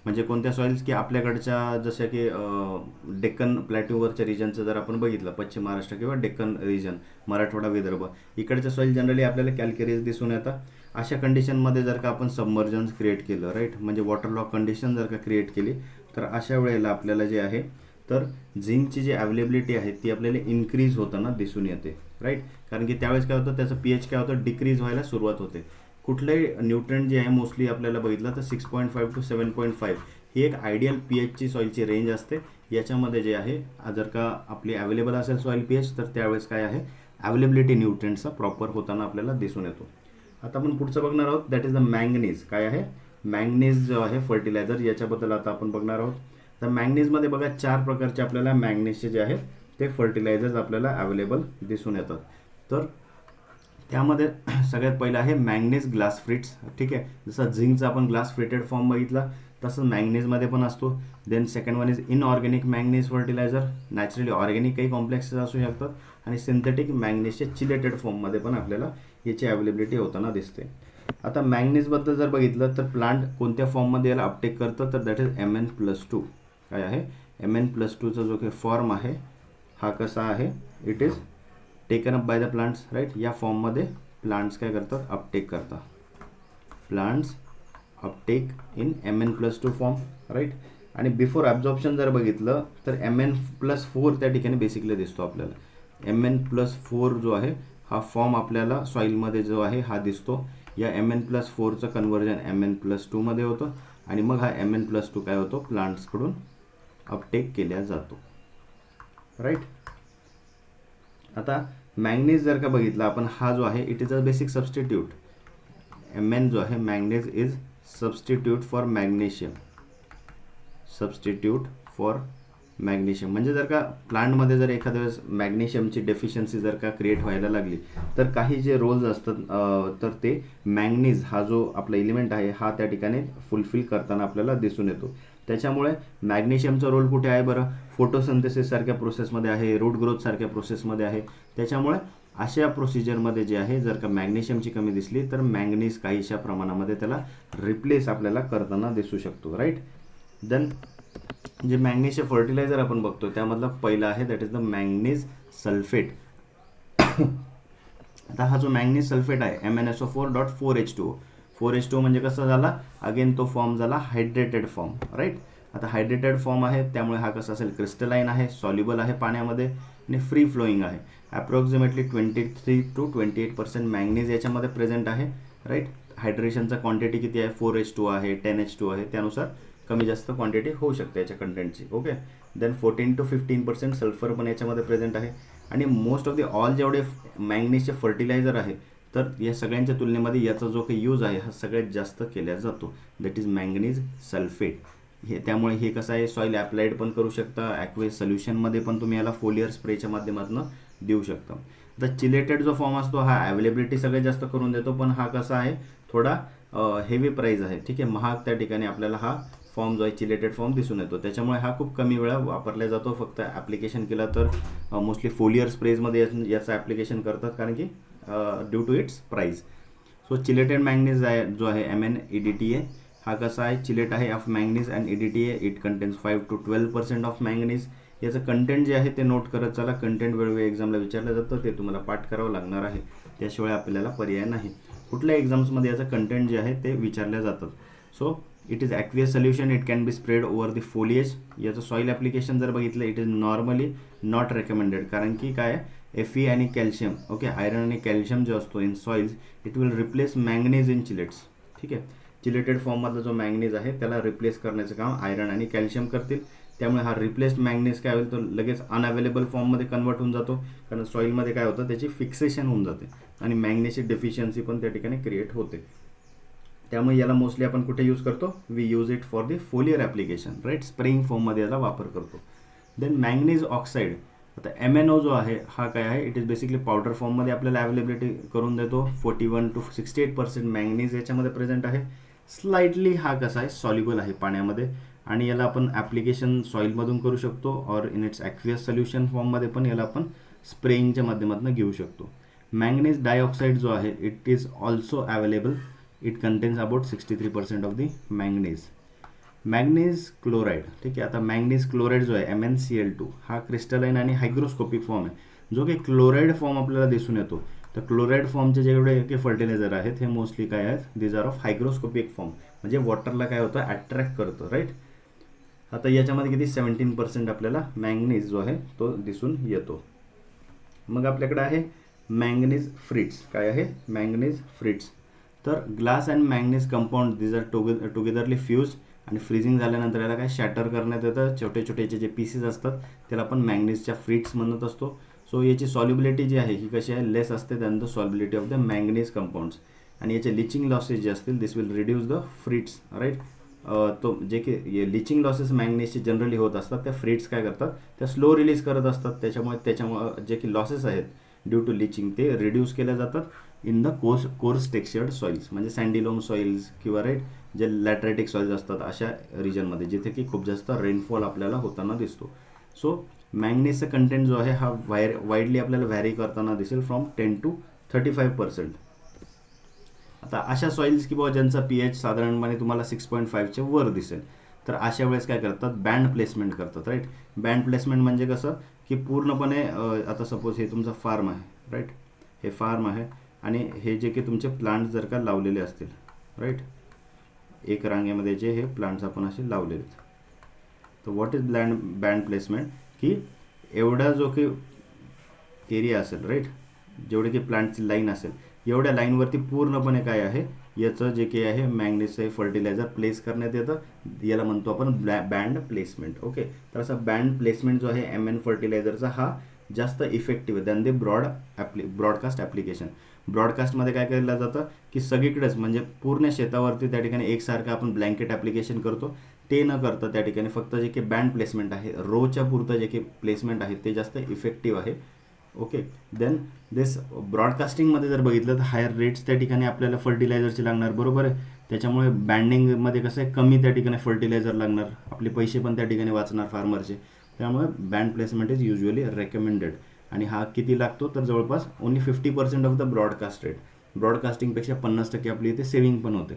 म्हणजे कोणत्या सॉईल्स की आपल्याकडच्या जशा की डेक्कन प्लॅट्यूवरच्या रिजनचं जर आपण बघितलं, पश्चिम महाराष्ट्र किंवा डेक्कन रिजन, मराठवाडा, विदर्भ, इकडच्या सॉईल जनरली आपल्याला कॅल्केरियस दिसून येतात. अशा कंडिशनमध्ये जर का आपण सबमर्जन्स क्रिएट केलं, राईट, म्हणजे वॉटरलॉक कंडिशन जर का क्रिएट केली तर अशा वेळेला आपल्याला जे आहे तर झिंकची जी अवेलेबिलिटी आहे ती आपल्याला इन्क्रीज होताना दिसून येते, राईट. कारण की त्यावेळेस काय होतं, त्याचं पीएच काय होतं, डिक्रीज व्हायला सुरुवात होते. कुठलंही न्यूट्रंट जे आहे मोस्टली आपल्याला बघितलं तर 6.5 to 7.5 ही एक आयडियल पीएचची सॉईलची रेंज असते. याच्यामध्ये जे आहे जर का आपली अवेलेबल असेल सॉईल पीएच तर त्यावेळेस काय आहे अवेलेबिलिटी न्यूट्रंटचा प्रॉपर होताना आपल्याला दिसून येतो. आता आपण पुढचं बघणार आहोत, दॅट इज द मॅंगनीज. काय आहे, मॅंगनीज जो आहे फर्टिलायझर, याच्याबद्दल आता आपण बघणार आहोत. तर मॅंगनीजमध्ये बघा 4 प्रकारचे आपल्याला मॅंगनीजचे जे आहेत ते फर्टिलायझर्स आपल्याला अवेलेबल दिसून येतात. तर त्यामध्ये सगळ्यात पहिलं आहे मॅंगनीज ग्लास फ्रिट्स, ठीक आहे. जसं झिंकचा आपण ग्लास फ्रिटेड फॉर्म बघितला तसंच मॅंगनीजमध्ये पण असतो. Then second one is inorganic manganese fertiliser, naturally organic काही कॉम्प्लेक्सेस असू शकतात, आणि सिंथेटिक मॅंगनीजचे चिलेटेड फॉर्ममध्ये पण आपल्याला याची अवेलेबिलिटी होताना दिसते. आता मॅंगनीजबद्दल जर बघितलं तर प्लांट कोणत्या फॉर्ममध्ये याला अपटेक करतं, तर दॅट इज Mn+2. काय आहे, Mn+2चा जो काही फॉर्म आहे हा कसा आहे, it is taken up by the plants, right. या फॉर्ममध्ये प्लांट्स काय करतात, अपटेक करतात. Plants uptake in Mn+2 form, right. आणि बिफोर ॲब्झॉर्प्शन जर बघितलं तर Mn+4 त्या ठिकाणी बेसिकली दिसतो आपल्याला. Mn+4 जो आहे हा फॉर्म आपल्याला सॉईलमध्ये जो आहे हा दिसतो. या Mn+4चं कन्वर्जन Mn+2 मध्ये होतं आणि मग हा Mn+2 काय होतो प्लांट्सकडून अपटेक केल्या जातो. राईट. आता मॅंगनीज जर का बघितला आपण, हा जो आहे it is a basic substitute. Mn जो आहे manganese is substitute for magnesium. Substitute for magnesium म्हणजे जर का प्लांटमध्ये जर एखाद्या वेळेस मॅग्नेशियमची डेफिशियन्सी जर का क्रिएट व्हायला लागली तर काही जे रोल्स असतात तर ते मॅंगनीज हा जो आपला एलिमेंट आहे हा त्या ठिकाणी फुलफिल करताना आपल्याला दिसून येतो. त्याच्यामुळे मॅग्नेशियमचा रोल कुठे आहे बरं, फोटोसिंथेसिस सारख्या प्रोसेसमध्ये आहे, रूट ग्रोथ सारख्या प्रोसेसमध्ये आहे. त्याच्यामुळे अशा प्रोसिजरमध्ये जे आहे जर का मॅग्नेशियमची कमी दिसली तर मॅंगनीज काहीशा प्रमाणामध्ये त्याला रिप्लेस आपल्याला करताना दिसू शकतो. राईट. देन जे मॅंगनीजचे फर्टिलायझर आपण बघतो त्यामधला पहिला आहे that is the manganese sulphate. आता हा जो मॅंगनीज सल्फेट आहे MnSO4.4H2O. 4H2O म्हणजे कसा झाला, अगेन तो फॉर्म झाला हायड्रेटेड फॉर्म. राईट. आता हायड्रेटेड फॉर्म आहे त्यामुळे हा कसा असेल, क्रिस्टलाइन आहे, सॉल्युबल आहे पाण्यामध्ये आणि फ्री फ्लोईंग आहे. अप्रॉक्सिमेटली 23 to 28% मॅंगनीज याच्यामध्ये प्रेझेंट आहे. राईट. हायड्रेशनचा क्वांटिटी किती आहे, 4H2O आहे, 10H2O आहे, त्यानुसार कमी जास्त क्वांटिटी होऊ शकते याच्या कंटेंटची. ओके. देन 14 to 15% सल्फर पण याच्यामध्ये प्रेझेंट आहे. आणि मोस्ट ऑफ दी ऑल जेवढे मॅंगनीजचे फर्टिलायझर आहे तर या सगळ्यांच्या तुलनेमध्ये याचा जो काही यूज आहे हा सगळ्यात जास्त केला जातो, दॅट इज मॅंगनीज सल्फेट. हे त्यामुळे हे कसं आहे, सॉईल ॲप्लाइड पण करू शकता, ॲक्वेस सोल्युशनमध्ये पण तुम्ही याला फोलियर स्प्रेच्या माध्यमातून देऊ शकता. तर चिलेटेड जो फॉर्म असतो हा अवेलेबिलिटी सगळ्यात जास्त करून देतो, पण हा कसा आहे थोडा हेवी प्राईज आहे. ठीक आहे. महाग त्या ठिकाणी आपल्याला हा फॉर्म जो आहे चिलेटेड फॉर्म दिसून येतो. त्याच्यामुळे हा खूप कमी वेळा वापरला जातो. फक्त ॲप्लिकेशन केला तर मोस्टली फोलियर स्प्रेजमध्ये याचं ॲप्लिकेशन करतात कारण की due to its price. So chelated manganese आहे जो आहे MnEDTA हा कसा आहे, चिलेट आहे of manganese and EDTA. It contains 5 to 12% of manganese. याचं कंटेंट जे आहे ते नोट करत चला. कंटेंट वेळोवेळी एक्झामला विचारलं जातं, ते तुम्हाला पाठ करावं लागणार आहे, त्याशिवाय आपल्याला पर्याय नाही. कुठल्या एक्झाम्समध्ये याचं कंटेंट जे आहे ते विचारल्या जातात. So it is aqueous solution. It can be spread over the foliage. याचं सॉईल ॲप्लिकेशन जर बघितलं it is normally not recommended कारण की काय आहे, Fe आणि कॅल्शियम, ओके, आयरन आणि कॅल्शियम जो असतो in soils it will replace manganese in chelates. ठीक आहे. चिलेटेड फॉर्ममधला जो मॅंगनीज आहे त्याला रिप्लेस करण्याचं काम आयरन आणि कॅल्शियम करतील. त्यामुळे हा रिप्लेस्ड मॅंगनीज काय होईल, तो लगेच अनअवेलेबल फॉर्ममध्ये कन्वर्ट होऊन जातो कारण सॉईलमध्ये काय होतं त्याची फिक्सेशन होऊन जाते आणि मॅंगनीजची डेफिशियन्सी पण त्या ठिकाणी क्रिएट होते. त्यामुळे याला मोस्टली आपण कुठे यूज करतो, we use it for the foliar application. Right. Spraying फॉर्ममध्ये याला वापर करतो. Then manganese oxide. आता MnO जो आहे हा काय आहे, इट इज बेसिकली पावडर फॉर्ममध्ये आपल्याला अवेलेबिलिटी करून देतो. 41 to 68% मॅंगनीज याच्यामध्ये प्रेझेंट आहे. स्लाइटली हा कसा आहे, सॉल्युबल आहे पाण्यामध्ये आणि याला आपण ॲप्लिकेशन सॉईलमधून करू शकतो और इन इट्स ॲक्वियस सोल्युशन फॉर्ममध्ये पण याला आपण स्प्रेइंगच्या माध्यमातून घेऊ शकतो. मॅंगनीज डायऑक्साईड जो आहे it is also available. It contains about 63% of the manganese. Manganese chloride. ठीक आहे. आता मॅंगनीज क्लोराईड जो आहे MnCl2 हा क्रिस्टलाइन आणि हायग्रोस्कोपिक फॉर्म आहे, जो की क्लोराईड फॉर्म आपल्याला दिसून येतो. तर क्लोराईड फॉर्मचे जेवढे काही फर्टिलायझर आहेत हे मोस्टली काय आहेत, these are of hygroscopic form म्हणजे वॉटरला काय होतं अट्रॅक्ट करतं. राईट. आता याच्यामध्ये किती 17% आपल्याला मॅंगनीज जो आहे तो दिसून येतो. मग आपल्याकडे आहे मॅंगनीज फ्रिट्स. काय आहे, मॅंगनीज फ्रिट्स. तर glass and manganese compound these are togetherly fuse आणि फ्रीजिंग झाल्यानंतर याला काय शॅटर करण्यात येतं. छोटे छोटेचे जे पीसेस असतात त्याला आपण मॅंगनीजच्या फ्रिट्स म्हणत असतो. सो याची सॉल्युबिलिटी जी आहे ही कशी आहे, लेस असते than the solubility of the manganese compounds. आणि याचे लिचिंग लॉसेस जे असतील this will reduce the frits. Right. तो जे की लिचिंग लॉसेस मॅंगनीजचे जनरली होत असतात त्या फ्रिट्स काय करतात, त्या स्लो रिलीज करत असतात. त्याच्यामुळे जे की लॉसेस आहेत ड्यू टू लिचिंग ते रिड्यूस केल्या जातात in the coarse textured soils म्हणजे सँडिलोम सॉइल्स किंवा राईट जे लॅटरायटिक सॉइल्स असतात अशा रिजनमध्ये जिथे की खूप जास्त रेनफॉल आपल्याला होताना दिसतो. सो मॅंगनीजचा कंटेंट जो आहे हा वाईडली आपल्याला व्हॅरी करताना दिसेल फ्रॉम 10 to 35%. आता अशा सॉइल्स किंवा ज्यांचा pH साधारणपणे तुम्हाला 6.5च्या वर दिसेल तर अशा वेळेस काय करतात, बँड प्लेसमेंट करतात. राईट. बँड प्लेसमेंट म्हणजे कसं की पूर्णपणे आता सपोज हे तुमचं फार्म आहे. राईट. हे फार्म आहे आणि हे जे की तुमचे प्लांट्स जर का लावलेले असतील, राईट, एक रांगेमध्ये जे हे प्लांट्स आपण असे लावलेले आहेत. तर व्हॉट इज बँड प्लेसमेंट, की एवढा जो की एरिया असेल, राईट, जेवढे की प्लांटची लाईन असेल एवढ्या लाईनवरती पूर्णपणे काय आहे, याचं जे काही आहे मॅग्नेसचं फर्टिलायझर प्लेस करण्यात येतं. याला म्हणतो आपण बँड प्लेसमेंट. ओके, तर असा बँड प्लेसमेंट जो आहे MN फर्टिलायझरचा हा जास्त इफेक्टिव्ह आहे दॅन द ब्रॉडकास्ट ॲप्लिकेशन. ब्रॉडकास्टमध्ये काय केलं जातं की सगळीकडेच म्हणजे पूर्ण शेतावरती त्या ठिकाणी एकसारखं आपण ब्लँकेट ॲप्लिकेशन करतो, ते न करता त्या ठिकाणी फक्त जे काही बँड प्लेसमेंट आहे, रोच्या पुरतं जे काही प्लेसमेंट आहे ते जास्त इफेक्टिव्ह आहे. ओके, देन दिस ब्रॉडकास्टिंगमध्ये जर बघितलं तर हायर रेट्स त्या ठिकाणी आपल्याला फर्टिलायझरचे लागणार, बरोबर आहे. त्याच्यामुळे बँडिंगमध्ये कसं आहे, कमी त्या ठिकाणी फर्टिलायझर लागणार, आपले पैसे पण त्या ठिकाणी वाचणार फार्मरचे. त्यामुळे band placement is usually recommended. आणि हा किती लागतो तर जवळपास only 50% of the broadcast rate. ब्रॉडकास्टिंगपेक्षा 50% आपली इथे सेव्हिंग पण होते.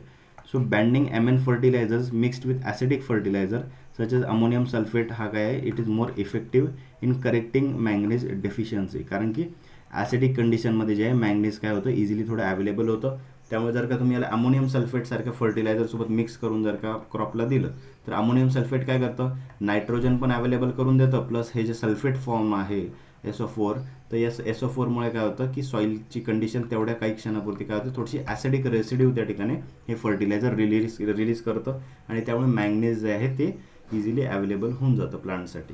So banding MN fertilisers mixed with acidic fertiliser such as ammonium sulphate हा काय आहे, it is more effective in correcting manganese deficiency. कारण की ॲसिडिक कंडिशनमध्ये जे आहे मॅंगनीज काय होतं, इझिली थोडं अवेलेबल होतं. त्यामुळे जर का तुम्ही याला अमोनियम सल्फेटसारख्या फर्टिलायझरसोबत मिक्स करून जर का क्रॉपला दिलं तर अमोनियम सल्फेट काय करतं, नायट्रोजन पण अवेलेबल करून देतं, प्लस हे जे सल्फेट फॉर्म आहे SO4, तर या SO4मुळे काय होतं की सॉईलची कंडिशन तेवढ्या काही क्षणापुरती काय होते, थोडीशी ॲसिडिक रेसिड्यू त्या ठिकाणी हे फर्टिलायझर रिलीज करतं आणि त्यामुळे मॅंगनीज जे आहे ते इझिली अवेलेबल होऊन जातं प्लांटसाठी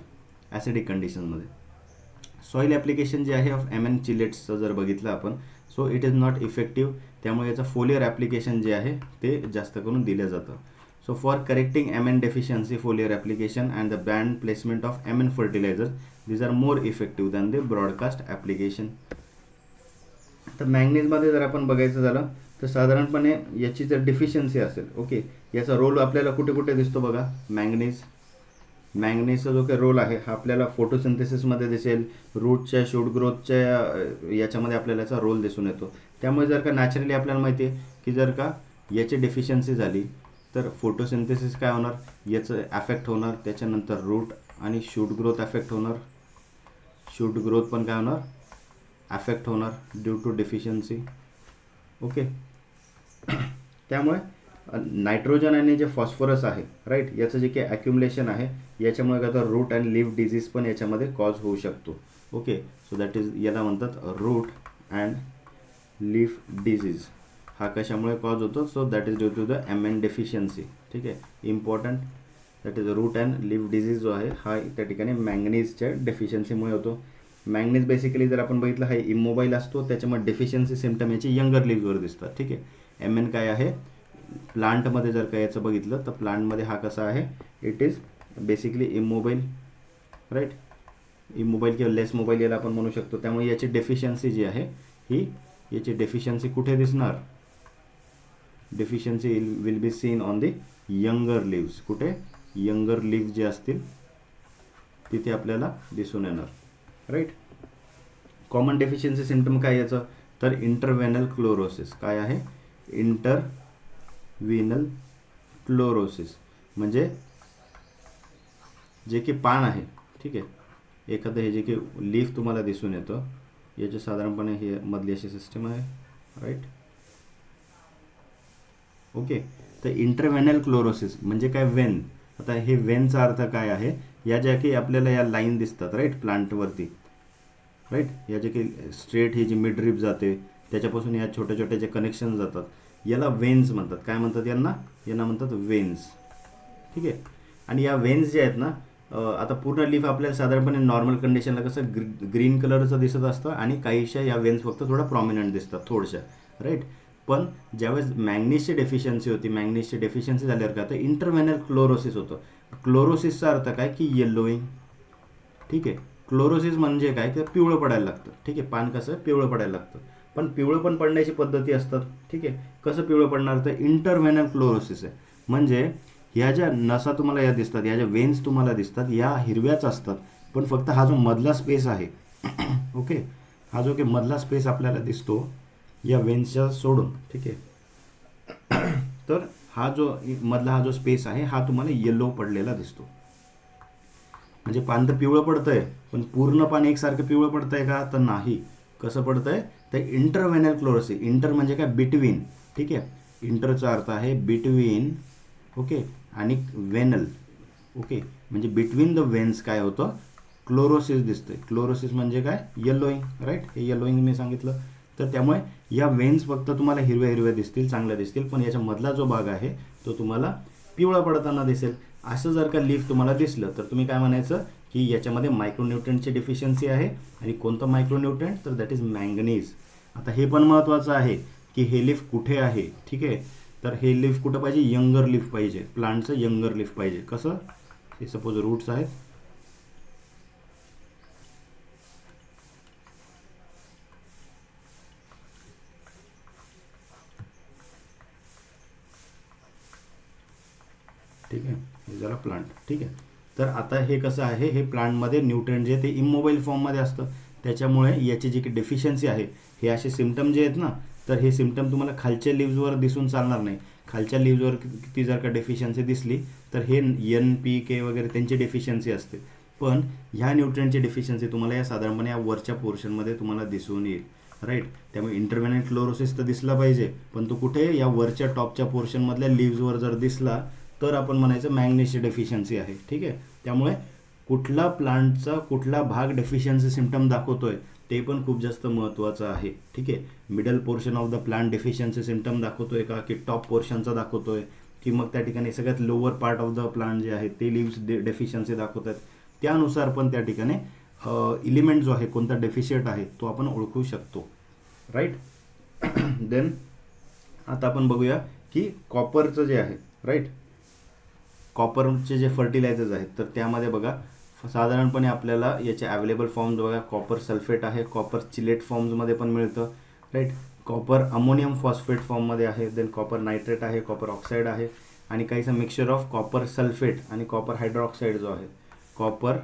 ॲसिडिक कंडिशनमध्ये. सॉईल ॲप्लिकेशन जे आहे ऑफ MN चिलेट्सचं जर बघितलं आपण, so it is not effective. त्यामुळे याचं फोलियर ॲप्लिकेशन जे आहे ते जास्त करून दिलं जातं. So for correcting MN deficiency, foliar application and the band placement of MN fertiliser, these are more effective than the broadcast application. तर मॅंगनीजमध्ये जर आपण बघायचं झालं तर साधारणपणे याची जर डिफिशियन्सी असेल, ओके, याचा रोल आपल्याला कुठे कुठे दिसतो बघा. मॅंगनीजचा जो काही रोल आहे हा आपल्याला फोटोसिंथेसिसमध्ये दिसेल, रूटच्या शूट ग्रोथच्या याच्यामध्ये आपल्याला याचा रोल दिसून येतो. त्यामुळे जर का नॅचरली आपल्याला माहिती आहे की जर का याची डेफिशियन्सी झाली तर फोटोसिंथेसिस काय होणार, याचं अफेक्ट होणार. त्याच्यानंतर रूट आणि शूट ग्रोथ अफेक्ट होणार, शूट ग्रोथ पण काय होणार, अफेक्ट होणार ड्यू टू डेफिशियन्सी. ओके, त्यामुळे नायट्रोजन आणि जे फॉस्फरस आहे, राईट, याचं जे काही ॲक्युमुलेशन आहे याच्यामुळे काय होतं, रूट अँड लीफ डिझीज पण याच्यामध्ये कॉज होऊ शकतो. ओके, सो दॅट इज याला म्हणतात रूट अँड लीफ डिझीज. हा कशामुळे कॉज होतो, so that is due to the MN deficiency. ठीक आहे, important, that is root and leaf disease जो आहे हा त्या ठिकाणी मॅंगनीजच्या डेफिशियन्सीमुळे होतो. मॅंगनीज बेसिकली जर आपण बघितलं हा इमोबाईल असतो, त्याच्यामुळे डेफिशियन्सी सिम्पटम याची यंगर लीव्हवर दिसतात. ठीक आहे, MN काय आहे प्लांटमध्ये जर का याचं बघितलं तर प्लांटमध्ये हा कसा आहे, इट इज बेसिकली इमोबाईल, राईट, इमोबाईल किंवा लेस मोबाईल याला आपण म्हणू शकतो. त्यामुळे याची डेफिशियन्सी जी आहे ही, याची डेफिशियन्सी कुठे दिसणार, deficiency will be seen on the younger leaves. कुठे, यंगर लीव्स जे असतील तिथे आपल्याला दिसून येणार, राईट. कॉमन डेफिशियन्सी सिम्पटम काय याचं तर इंटरव्हेनल क्लोरोसिस. काय आहे, इंटरव्हिनल क्लोरोसिस म्हणजे जे की पान आहे, ठीक आहे, एखादं हे जे की लीफ तुम्हाला दिसून येतं, याचे साधारणपणे हे मधली अशी सिस्टम आहे, राईट. ओके, तर इंटरव्हेनल क्लोरोसिस म्हणजे काय, वेन. आता हे वेनचा अर्थ काय आहे, या ज्या की आपल्याला या लाईन दिसतात, राईट, प्लांटवरती, राईट, या जे की स्ट्रेट ही जी मिड रिप जाते त्याच्यापासून या छोट्या छोट्या जे कनेक्शन जातात याला वेन्स म्हणतात. काय म्हणतात यांना म्हणतात वेन्स. ठीक आहे, आणि या वेन्स जे आहेत ना, आता पूर्ण लीफ आपल्याला साधारणपणे नॉर्मल कंडिशनला कसं ग्रीन कलरचं दिसत असतं आणि काहीशा या वेन्स फक्त थोडा प्रॉमिनंट दिसतात थोडशा, राईट. पण ज्यावेळेस मॅंगनीजची डेफिशियन्सी होती, मॅंगनीजची डेफिशियन्सी झाल्यावर काय तर इंटरव्हेनल क्लोरोसिस होतं. क्लोरोसिसचा अर्थ काय की येलोईंग. ठीक आहे, क्लोरोसिस म्हणजे काय तर पिवळं पडायला लागतं. ठीक आहे, पान कसं पिवळं पडायला लागतं, पण पिवळं पण पडण्याची पद्धती असतात. ठीक आहे, कसं पिवळं पडणार तर इंटरव्हेनल क्लोरोसिस आहे. म्हणजे ह्या ज्या नसा तुम्हाला या दिसतात, ह्या ज्या वेन्स तुम्हाला दिसतात या हिरव्याच असतात, पण फक्त हा जो मधला स्पेस आहे ओके, हा जो की मधला स्पेस आपल्याला दिसतो या वेन्सच्या सोडून, ठीक आहे, तर हा जो मधला हा जो स्पेस आहे हा तुम्हाला येलो पडलेला दिसतो. म्हणजे पान तर पिवळं पडतंय, पण पूर्ण पान एकसारखं पिवळं पडतंय का तर नाही. कसं पडतंय तर इंटरव्हेनल क्लोरोसिस. इंटर म्हणजे काय बिटवीन. ठीक आहे, इंटरचा अर्थ आहे बिटवीन, ओके, आणि वेनल. ओके, म्हणजे बिटवीन द वेन्स काय होतं, क्लोरोसिस दिसतंय. क्लोरोसिस म्हणजे काय, येलोईंग, राईट. हे येलोईंग मी सांगितलं. तर त्यामुळे या वेन्स फक्त तुम्हाला हिरव्या हिरव्या दिसतील, चांगल्या दिसतील, पण याच्या मधला जो भाग आहे तो तुम्हाला पिवळा पडताना दिसेल. असं जर का लीफ तुम्हाला दिसलं तर तुम्ही काय म्हणायचं की याच्यामध्ये मायक्रोन्यूट्रंटची डिफिशियन्सी आहे. आणि कोणतं मायक्रोन्यूट्रंट, तर दॅट इज मँगनीज. आता हे पण महत्त्वाचं आहे की हे लीफ कुठे आहे. ठीक आहे, तर हे लीफ कुठं पाहिजे, यंगर लीफ पाहिजे, प्लांटचं यंगर लीफ पाहिजे. कसं, हे सपोज रूट्स आहेत, ठीक आहे, हे झालं प्लांट. ठीक आहे, तर आता हे कसं आहे, हे प्लांटमध्ये न्यूट्रिएंट जे ते इमोबाईल फॉर्ममध्ये असतं, त्याच्यामुळे याची जी काही डेफिशियन्सी आहे, हे असे सिम्पटम जे आहेत ना, तर हे सिम्पटम तुम्हाला खालच्या लिव्जवर दिसून चालणार नाही. खालच्या लिव्जवर किती जर का डेफिशियन्सी दिसली तर हे NPK वगैरे त्यांची डेफिशियन्सी असते. पण ह्या न्यूट्रिएंटची डेफिशियन्सी तुम्हाला या साधारणपणे या वरच्या पोर्शनमध्ये तुम्हाला दिसून येईल, राईट. त्यामुळे इंटरव्हेनंट क्लोरोसिस तर दिसला पाहिजे, पण तो कुठे, या वरच्या टॉपच्या पोर्शनमधल्या लिव्जवर जर दिसला तर आपण म्हणायचं मॅग्नीजची डेफिशियन्सी आहे. ठीक आहे, त्यामुळे कुठला प्लांटचा कुठला भाग डेफिशियन्सी सिम्पटम दाखवतोय ते पण खूप जास्त महत्त्वाचं आहे. ठीक आहे, middle portion of the plant deficiency symptom दाखवतोय का, की टॉप पोर्शनचा दाखवतोय, की मग त्या ठिकाणी सगळ्यात lower part of the plant जे आहे ते लिव्स डेफिशियन्सी दाखवत आहेत. त्यानुसार पण त्या ठिकाणी इलिमेंट जो आहे कोणता डेफिशियंट आहे तो आपण ओळखू शकतो, राईट. देन आता आपण बघूया की कॉपरचं जे आहे, राईट, कॉपरचे जे फर्टिलायझर्स आहेत तर त्यामध्ये बघा साधारणपणे आपल्याला याचे अवेलेबल फॉर्म्स बघा, कॉपर सल्फेट आहे, कॉपर चिलेट फॉर्म्समध्ये पण मिळतं, राईट. कॉपर अमोनियम फॉस्फेट फॉर्ममध्ये आहे, देन कॉपर नायट्रेट आहे, कॉपर ऑक्साईड आहे, आणि काहीसा मिक्सचर ऑफ कॉपर सल्फेट आणि कॉपर हायड्रॉक्साईड जो आहे, कॉपर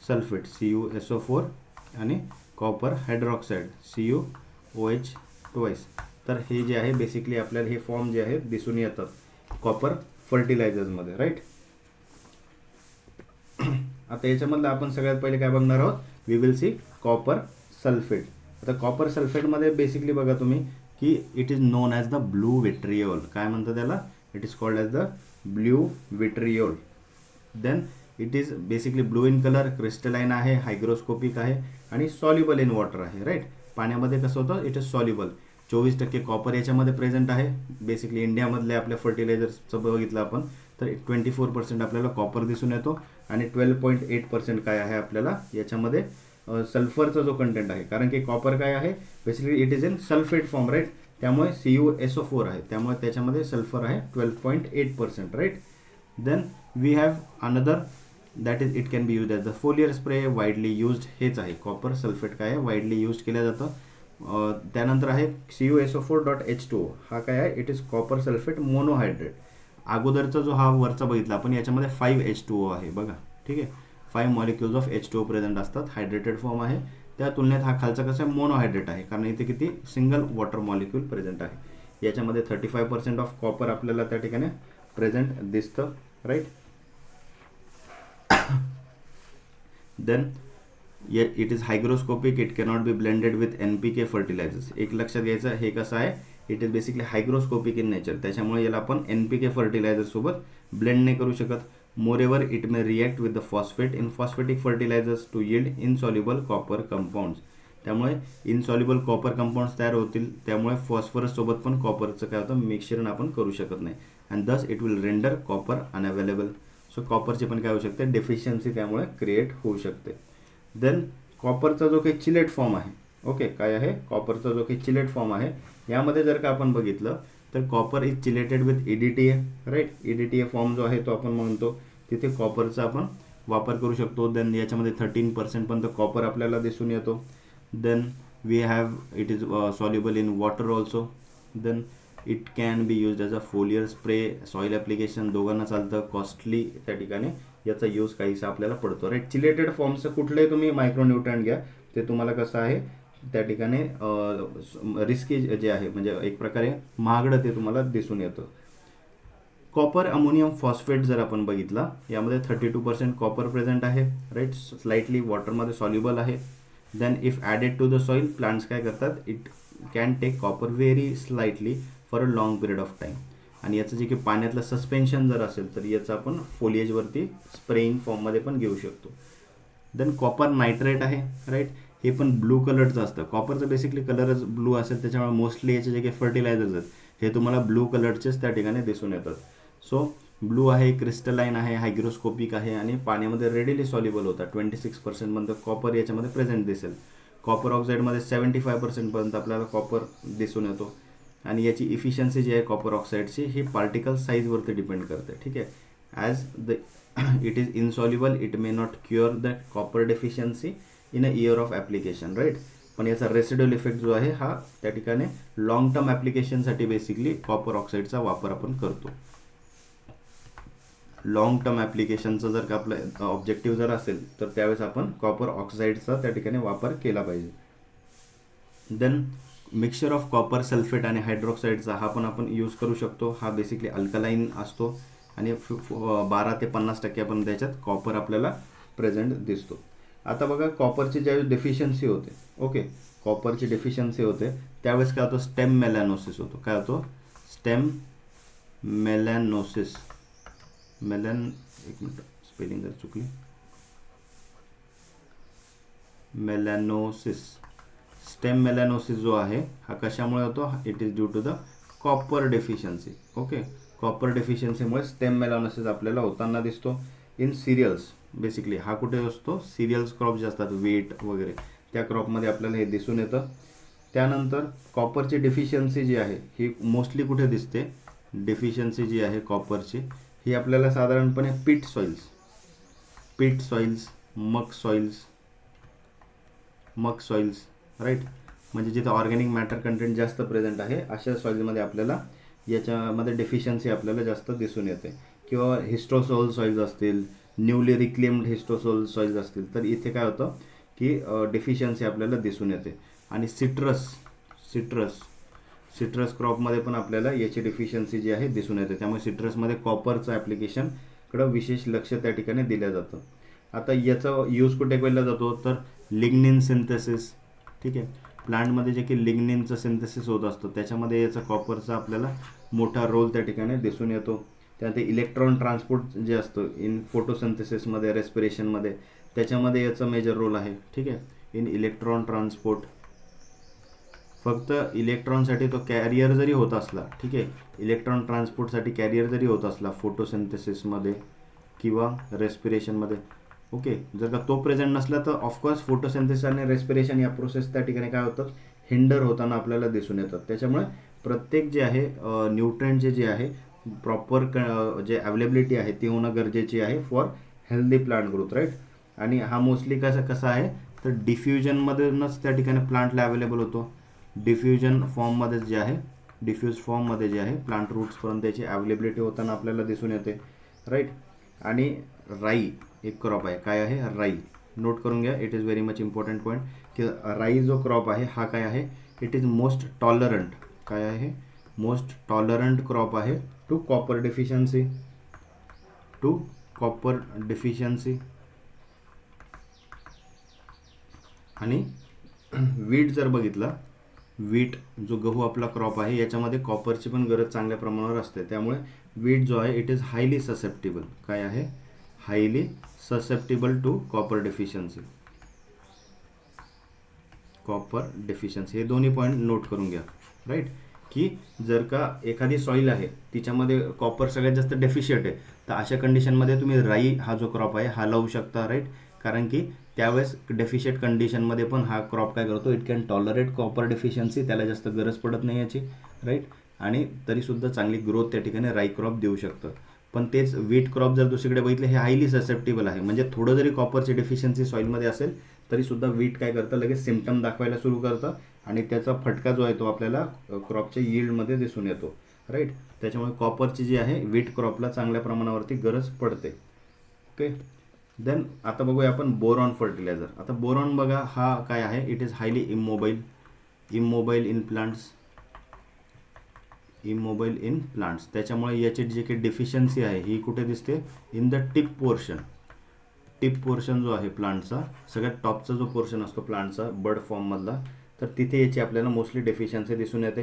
सल्फेट CuSO4 आणि कॉपर हायड्रॉक्साईड CuOH2. तर हे जे आहे बेसिकली आपल्याला हे फॉर्म जे आहेत दिसून येतात कॉपर फर्टिलायझर्समध्ये, राईट. आता याच्यामधलं आपण सगळ्यात पहिले काय बघणार आहोत, we will see copper sulphate. आता कॉपर सल्फेटमध्ये बेसिकली बघा तुम्ही की it is known as the blue vitriol. काय म्हणतात त्याला, it is called as the blue vitriol. Then it is basically blue in colour, crystalline आहे, हायग्रोस्कोपिक आहे आणि सॉल्युबल इन वॉटर आहे, राईट. पाण्यामध्ये कसं होतं, इट इज सॉल्युबल. 24% कॉपर याच्यामध्ये प्रेझेंट आहे. बेसिकली इंडियामधले आपल्या फर्टिलायझर्सचं बघितलं आपण तर 24% आपल्याला कॉपर दिसून येतो आणि 12.8% काय आहे आपल्याला याच्यामध्ये सल्फरचा जो कंटेंट आहे. कारण की कॉपर काय आहे, basically it is in sulphate form, right. त्यामुळे CuSO4 आहे, त्यामुळे त्याच्यामध्ये सल्फर आहे 12.8%, right. Then we have another that is it can be use as the foliar spray, widely used. हेच आहे कॉपर सल्फेट काय आहे, वाईडली यूज केलं जातं. त्यानंतर आहे CuSO4.H2O. हा काय आहे, इट इज कॉपर सल्फेट मोनोहायड्रेट. अगोदरचा जो हा वरचा बघितला आपण याच्यामध्ये 5H2O आहे बघा, ठीक आहे. 5 मॉलिक्युल्स ऑफ H2O प्रेझेंट असतात, हायड्रेटेड फॉर्म आहे. त्या तुलनेत हा खालचा कसा आहे, मोनोहायड्रेट आहे, कारण इथे किती सिंगल वॉटर मॉलिक्यूल प्रेझेंट आहे. याच्यामध्ये 35% ऑफ कॉपर आपल्याला त्या ठिकाणी प्रेझेंट दिसतं, right. Then it is hygroscopic, it cannot be blended with NPK fertilisers. एक लक्षात घ्यायचं, हे कसं आहे, it is basically hygroscopic in nature, त्याच्यामुळे याला आपण NPK फर्टिलायझर सोबत ब्लेंड नाही करू शकत. Moreover it may react with the phosphate in phosphatic fertilisers to yield insoluble copper compounds. त्यामुळे इनसॉल्युबल कॉपर कंपाऊंड्स तयार होतील, त्यामुळे फॉस्फरस सोबत पण कॉपरचं काय होतं, मिक्सचर आपण करू शकत नाही. And thus it will render copper unavailable. So कॉपरची पण काय होऊ शकते, डेफिशियन्सी त्यामुळे क्रिएट होऊ शकते. देन कॉपरचा जो काही चिलेट फॉर्म आहे, ओके, काय आहे, कॉपरचा जो काही चिलेट फॉर्म आहे, यामध्ये जर का आपण बघितलं तर copper is chelated with EDTA, right. EDTA form जो आहे तो आपण म्हणतो, तिथे कॉपरचा आपण वापर करू शकतो. देन याच्यामध्ये 13% पर्यंत कॉपर आपल्याला दिसून येतो. Then we have it is soluble in water also. Then it can be use as a foliar spray, soil application, दोघांना चालतं. कॉस्टली त्या ठिकाणी याचा यूज काहीसा आपल्याला पडतो, राईट. चिलेटेड फॉर्मचं कुठलंही तुम्ही मायक्रोन्यूट्रंट घ्या, ते तुम्हाला कसं आहे त्या ठिकाणी रिस्की जे आहे, म्हणजे एक प्रकारे महागडं ते तुम्हाला दिसून येतं. कॉपर अमोनियम फॉस्फेट जर आपण बघितला, यामध्ये 32% कॉपर प्रेझेंट आहे, राईट. स्लाइटली वॉटरमध्ये सॉल्युबल आहे. Then if added to the soil, plants काय करतात, it can take copper very slightly for a long period of time. आणि याचं जे की पाण्यातलं सस्पेन्शन जर असेल तर याचं आपण फोलिएजवरती स्प्रेइंग फॉर्ममध्ये पण घेऊ शकतो. देन कॉपर नायट्रेट आहे, राईट. हे पण ब्लू कलरचं असतं. कॉपरचं बेसिकली कलरच ब्लू असेल, त्याच्यामुळे मोस्टली याचे जे काही फर्टिलायझर्स आहेत हे तुम्हाला ब्लू कलरचेच त्या ठिकाणी दिसून येतात. सो ब्लू आहे, क्रिस्टलाइन आहे, हायग्रोस्कोपिक आहे आणि पाण्यामध्ये रेडिली सॉल्युबल होतात. 26% कॉपर याच्यामध्ये प्रेझेंट दिसेल. कॉपर ऑक्साईडमध्ये 75% आपल्याला कॉपर दिसून येतो. आणि याची इफिशियन्सी जी आहे कॉपर ऑक्साईडची ही पार्टिकल साईजवरती डिपेंड करते. ठीक आहे. As the it is insoluble it may not cure the copper deficiency in a year of application, right. पण याचा रेसिड्युअल इफेक्ट जो आहे हा त्या ठिकाणी लॉंग टर्म ॲप्लिकेशनसाठी बेसिकली कॉपर ऑक्साईडचा वापर आपण करतो. लॉंग टर्म ॲप्लिकेशनचं जर का आपलं ऑब्जेक्टिव्ह जर असेल तर त्यावेळेस आपण कॉपर ऑक्साईडचा त्या ठिकाणी वापर केला पाहिजे. Then mixture of copper sulphate आणि हायड्रॉक्साईडचा हा पण आपण यूज करू शकतो. हा बेसिकली अल्कलाईन असतो आणि 12 ते 50% आपण त्याच्यात कॉपर आपल्याला प्रेझेंट दिसतो. आता बघा, कॉपरची ज्यावेळेस डेफिशियन्सी होते, ओके, कॉपरची डेफिशियन्सी होते त्यावेळेस काय होतं, स्टेम मेलॅनोसिस होतो. काय होतो, स्टेम मेलॅनोसिस. एक मिनिट, स्पेलिंग जर चुकली, मेलॅनोसिस. स्टेम मेलॅनोसिस जो आहे हा कशामुळे होतो, it is due to the copper deficiency. Okay, copper डेफिशियन्सीमुळे स्टेम मेलॅनोसिस आपल्याला होताना दिसतो. इन सिरियल्स बेसिकली हा कुठे असतो, सिरियल्स क्रॉप जे असतात, व्हीट वगैरे, त्या क्रॉपमध्ये आपल्याला हे दिसून येतं. त्यानंतर कॉपरची डेफिशियन्सी जी आहे ही मोस्टली कुठे दिसते, डेफिशियन्सी जी आहे कॉपरची ही आपल्याला साधारणपणे पीट सॉइल्स, मग सॉइल्स, राईट, म्हणजे जिथे ऑर्गॅनिक मॅटर कंटेंट जास्त प्रेझेंट आहे अशा सॉइल्समध्ये आपल्याला याच्यामध्ये डेफिशियन्सी आपल्याला जास्त दिसून येते. किंवा हिस्टोसोल सॉइल्स असतील, न्यूली रिक्लेम्ड हिस्टोसोल सॉइल्स असतील, तर इथे काय होतं की डेफिशियन्सी आपल्याला दिसून येते. आणि सिट्रस क्रॉपमध्ये पण आपल्याला याची डेफिशियन्सी जी आहे दिसून येते. त्यामुळे सिट्रसमध्ये कॉपरचं ॲप्लिकेशनकडं विशेष लक्ष त्या ठिकाणी दिलं जातं. आता याचा यूज कुठे केला जातो, तर लिग्निन सिंथेसिस. ठीक आहे, प्लांटमध्ये जे की लिग्निनचं सिंथेसिस होत असतं त्याच्यामध्ये याचा कॉपरचा आपल्याला मोठा रोल त्या ठिकाणी दिसून येतो. त्यात इलेक्ट्रॉन ट्रान्सपोर्ट जे असतं इन फोटोसिंथेसिसमध्ये, रेस्पिरेशनमध्ये, त्याच्यामध्ये याचा मेजर रोल आहे. ठीक आहे, इन इलेक्ट्रॉन ट्रान्सपोर्ट. फक्त इलेक्ट्रॉनसाठी तो कॅरियर जरी होत असला, ठीक आहे, इलेक्ट्रॉन ट्रान्सपोर्टसाठी कॅरियर जरी होत असला फोटोसिंथेसिसमध्ये किंवा रेस्पिरेशनमध्ये, ओके, जर का तो प्रेझेंट नसला तर ऑफकोर्स फोटोसिंथेसिस आणि रेस्पिरेशन या प्रोसेस त्या ठिकाणी काय होतं, हिंडर होताना आपल्याला दिसून येतात. त्याच्यामुळे प्रत्येक जे आहे न्यूट्रिएंटचे जे आहे प्रॉपर जे अवेलेबिलिटी आहे ती होणं गरजेची आहे for healthy plant growth, right. आणि हा मोस्टली कसा आहे तर डिफ्युजनमधूनच त्या ठिकाणी प्लांटला अवेलेबल होतो. डिफ्यूज फॉर्ममध्ये जे आहे प्लांट रूट्सपर्यंत त्याची अवेलेबिलिटी होताना आपल्याला दिसून येते, राईट. आणि राई एक क्रॉप आहे, काय आहे, राई. नोट करून घ्या, it is very much important point की राई जो क्रॉप आहे हा काय आहे, इट इज मोस्ट टॉलरंट. काय आहे, मोस्ट टॉलरंट क्रॉप आहे टू कॉपर डेफिशियन्सी. आणि वीट जर बघितला, वीट जो गहू आपला क्रॉप आहे याच्यामध्ये कॉपरची पण गरज चांगल्या प्रमाणावर असते. त्यामुळे वीट जो आहे इट इज हायली ससेप्टेबल. काय आहे, highly susceptible to copper deficiency. हे दोन्ही पॉईंट नोट करून घ्या, राईट. की जर का एखादी सॉईल आहे तिच्यामध्ये कॉपर सगळ्यात जास्त डेफिशियंट आहे तर अशा कंडिशनमध्ये तुम्ही राई हा जो क्रॉप आहे हा लावू शकता, राईट. कारण की त्यावेळेस डेफिशियंट कंडिशनमध्ये पण हा क्रॉप काय करतो, it can tolerate copper deficiency, त्याला जास्त गरज पडत नाही याची, राईट. आणि तरीसुद्धा चांगली ग्रोथ त्या ठिकाणी राई क्रॉप देऊ शकतं. पण तेच वीट क्रॉप जर दुसरीकडे बघितलं हे हायली ससेप्टेबल आहे. म्हणजे थोडं जरी कॉपरची डेफिशियन्सी सॉईलमध्ये असेल तरीसुद्धा वीट काय करतं, लगेच सिम्पटम दाखवायला सुरू करतं आणि त्याचा फटका जो आहे तो आपल्याला क्रॉपच्या यील्डमध्ये दिसून येतो, राईट. त्याच्यामुळे कॉपरची जी आहे वीट क्रॉपला चांगल्या प्रमाणावरती गरज पडते. ओके, देन आता बघूया आपण बोरॉन फर्टिलायझर. आता बोरॉन बघा हा काय आहे, it is highly immobile in plants. त्याच्यामुळे याची जी काही डेफिशियन्सी आहे ही कुठे दिसते, इन द टिप पोर्शन जो आहे प्लांटचा, सगळ्यात टॉपचा जो पोर्शन असतो प्लांटचा बड फॉर्ममधला, तर तिथे याची आपल्याला मोस्टली डेफिशियन्सी दिसून येते.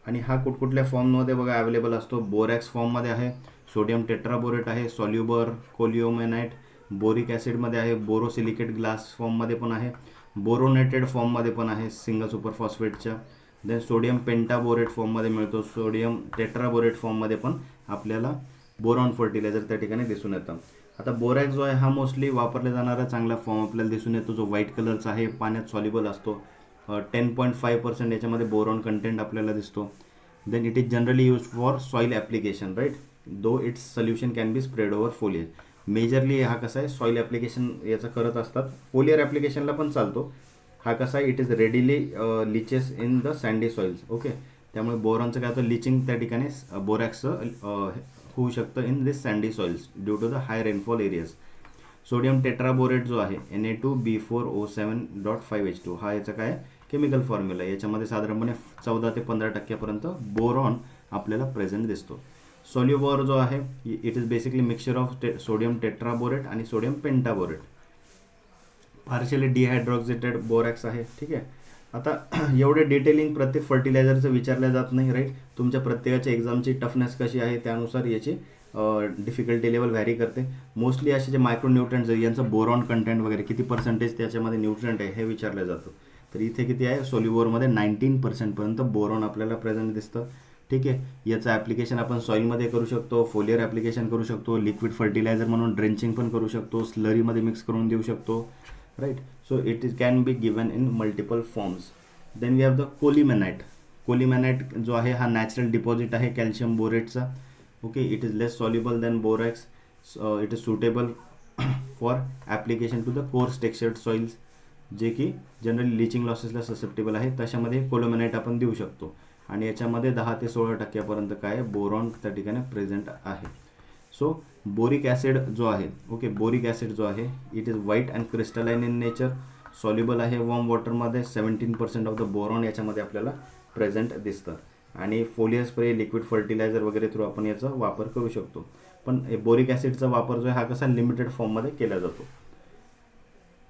आणि हा कुठकुठल्या फॉर्ममध्ये बघा अवेलेबल असतो. बोरॅक्स फॉर्ममध्ये आहे, सोडियम टेट्राबोरेट आहे, सॉल्युबर कोलिओमेनाइट, बोरिक ॲसिडमध्ये आहे, बोरोसिलिकेट ग्लास फॉर्ममध्ये पण आहे, बोरोनेटेड फॉर्ममध्ये पण आहे सिंगल सुपर फॉस्फेटच्या. देन सोडियम पेंटाबोरेट फॉर्ममध्ये मिळतो, सोडियम टेट्राबोरेट फॉर्ममध्ये पण आपल्याला बोरॉन फर्टिलायझर त्या ठिकाणी दिसून येतं. आता बोरॅक्स जो आहे हा मोस्टली वापरला जाणारा चांगला फॉर्म आपल्याला दिसून येतो, जो व्हाईट कलरचा आहे, पाण्यात सॉल्युबल असतो. 10.5% याच्यामध्ये बोरॉन कंटेंट आपल्याला दिसतो. Then it is generally use for soil application, right, though its solution can be spread over foliage. Majorly हा कसा आहे, सॉईल ॲप्लिकेशन याचं करत असतात. फोलियर ॲप्लिकेशनला पण चालतो. हा कसा आहे, it is readily leeches in the sandy soils. Okay, त्यामुळे बोरॉनचं काय होतं, लिचिंग त्या ठिकाणी बोरॅक्सचं होऊ शकतं in this sandy soils due to the high rainfall areas. Sodium tetraborate जो आहे Na2B4O7.5H2 हा याचा काय केमिकल फॉर्म्युला. याच्यामध्ये साधारणपणे 14 ते 15% बोरॉन आपल्याला प्रेझेंट दिसतो. सॉल्युबोर जो आहे it is basically mixture of sodium tetraborate आणि सोडियम पेंटाबोरेट. पार्शियली डिहायड्रॉक्सिटेड बोरॅक्स आहे. ठीक आहे. आता एवढे डिटेलिंग प्रत्येक फर्टिलायझरचं विचारलं जात नाही, राईट. तुमच्या प्रत्येकाच्या एक्झामची टफनेस कशी आहे त्यानुसार याची डिफिकल्टी लेवल व्हॅरी करते. मोस्टली असे जे मायक्रोन्यूट्रंट्स आहे यांचं बोरॉन कंटेंट वगैरे किती पर्सेंटेज त्याच्यामध्ये न्यूट्रंट आहे हे विचारलं जातं. तर इथे किती आहे, सोल्युबोरमध्ये 19% बोरॉन आपल्याला प्रेझेंट दिसतं. ठीक आहे. याचं ॲप्लिकेशन आपण सॉईलमध्ये करू शकतो, फोलियर ॲप्लिकेशन करू शकतो, लिक्विड फर्टिलायझर म्हणून ड्रेंचिंग पण करू शकतो, स्लरीमध्ये मिक्स करून देऊ शकतो, right. So it is can be given in multiple forms. Then we have the colemanite. Colemanite जो आहे हा नॅचरल डिपॉझिट आहे कॅल्शियम बोरेटचा. Okay, it is less soluble than borax. It is suitable for application to the coarse textured soils, जे की generally leaching लॉसेसला susceptible आहे. तशामध्ये कोलिमॅनाइट आपण देऊ शकतो आणि याच्यामध्ये 10 ते 16% काय बोरॉन त्या ठिकाणी प्रेझेंट आहे. सो बोरिक ॲसिड जो आहे, ओके, बोरिक ॲसिड जो आहे it is white and crystalline in nature, soluble आहे वॉर्म वॉटरमध्ये. 17% ऑफ द बोरॉन याच्यामध्ये आपल्याला प्रेझेंट दिसतं. आणि फोलियर स्प्रे, लिक्विड फर्टिलायझर वगैरे थ्रू आपण याचा वापर करू शकतो. पण बोरिक ॲसिडचा वापर जो आहे हा कसा लिमिटेड फॉर्ममध्ये केला जातो.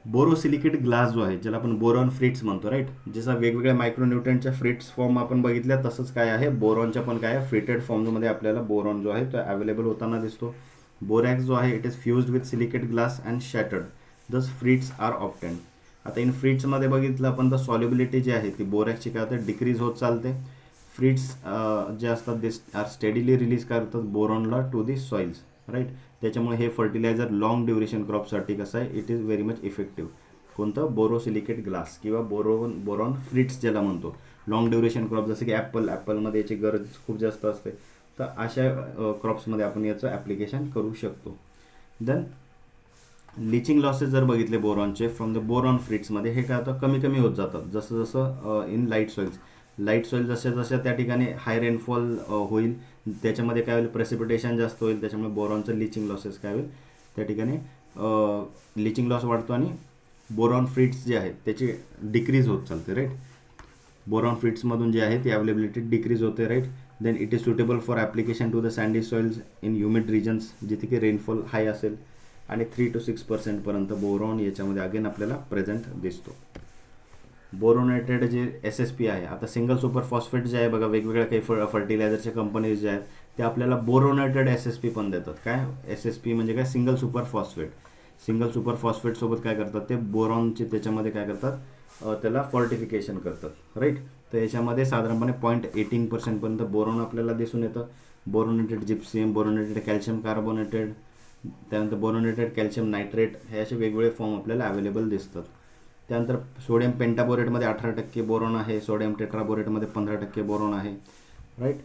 बोरोसिलिकेट ग्लास जो आहे ज्याला आपण बोरॉन फ्रिट्स म्हणतो, राईट. जसा वेगवेगळ्या मायक्रोन्यूट्रंटच्या फ्रिट्स फॉर्म आपण बघितल्या तसंच काय आहे बोरॉनच्या पण काय आहे फ्रिटेड फॉर्ममध्ये आपल्याला बोरॉन जो आहे तो अवेलेबल होताना दिसतो. बोरॅक्स जो आहे it is fused with silicate glass and shattered, thus frits R obtained. आता इन फ्रिट्समध्ये बघितलं आपण तर सॉल्युबिलिटी जी आहे ती बोरॅक्सची काय होते डिक्रीज होत चालते. फ्रिट्स जे असतात दिस आर स्टेडिली रिलीज करतात बोरॉनला टू दी सॉइल्स, राईट. त्याच्यामुळे हे फर्टिलायझर लॉंग ड्युरेशन क्रॉपसाठी कसं आहे it is very much effective. कोणतं, बोरोसिलिकेट ग्लास किंवा बोरॉन फ्रिट्स ज्याला म्हणतो. लॉंग ड्युरेशन क्रॉप जसं की ॲपलमध्ये याची गरज खूप जास्त असते, तर अशा क्रॉप्समध्ये आपण याचं ॲप्लिकेशन करू शकतो. देन लिचिंग लॉसेस जर बघितले बोरॉनचे फ्रॉम द बोरॉन फ्रिट्समध्ये हे काय होतं कमी कमी होत जातात जसं जसं इन लाईट सॉइल जशा जशा त्या ठिकाणी हाय रेनफॉल होईल त्याच्यामध्ये काय होईल प्रेसिपिटेशन जास्त होईल, त्याच्यामुळे बोरॉनचं लिचिंग लॉसेस काय होईल त्या ठिकाणी लिचिंग लॉस वाढतो आणि बोरॉन फ्रिट्स जे आहेत त्याची डिक्रीज होत चालते, राईट. बोरॉन फ्रिट्समधून जे आहे ती अवेलेबिलिटी डिक्रीज होते, right. Then it is suitable for application to the sandy soils in humid regions जिथे की रेनफॉल हाय असेल. आणि 3 to 6% बोरॉन याच्यामध्ये अगेन आपल्याला प्रेझेंट दिसतो. बोरोनेटेड जे SSP आहे, आता सिंगल सुपर फॉस्फेट जे आहे बघा वेगवेगळ्या काही फर्टिलायझरच्या कंपनीज जे आहेत ते आपल्याला बोरोनेटेड SSP पण देतात. काय SSP म्हणजे काय, single super phosphate. Single super फॉस्फेटसोबत काय करतात ते बोरॉनचे त्याच्यामध्ये काय करतात त्याला फॉर्टिफिकेशन करतात, राईट. तर याच्यामध्ये साधारणपणे 0.18% बोरॉन आपल्याला दिसून येतं. बोरोनेटेड जिप्सियम, बोरोनेटेड कॅल्शियम कार्बोनेटेड, त्यानंतर बोरोनेटेड कॅल्शियम नायट्रेट हे असे वेगवेगळे फॉर्म आपल्याला अवेलेबल दिसतात. त्यानंतर सोडियम पेंटाबोरेटमध्ये 18% बोरॉन आहे, सोडियम टेट्राबोरेटमध्ये 15% बोरॉन आहे, राईट.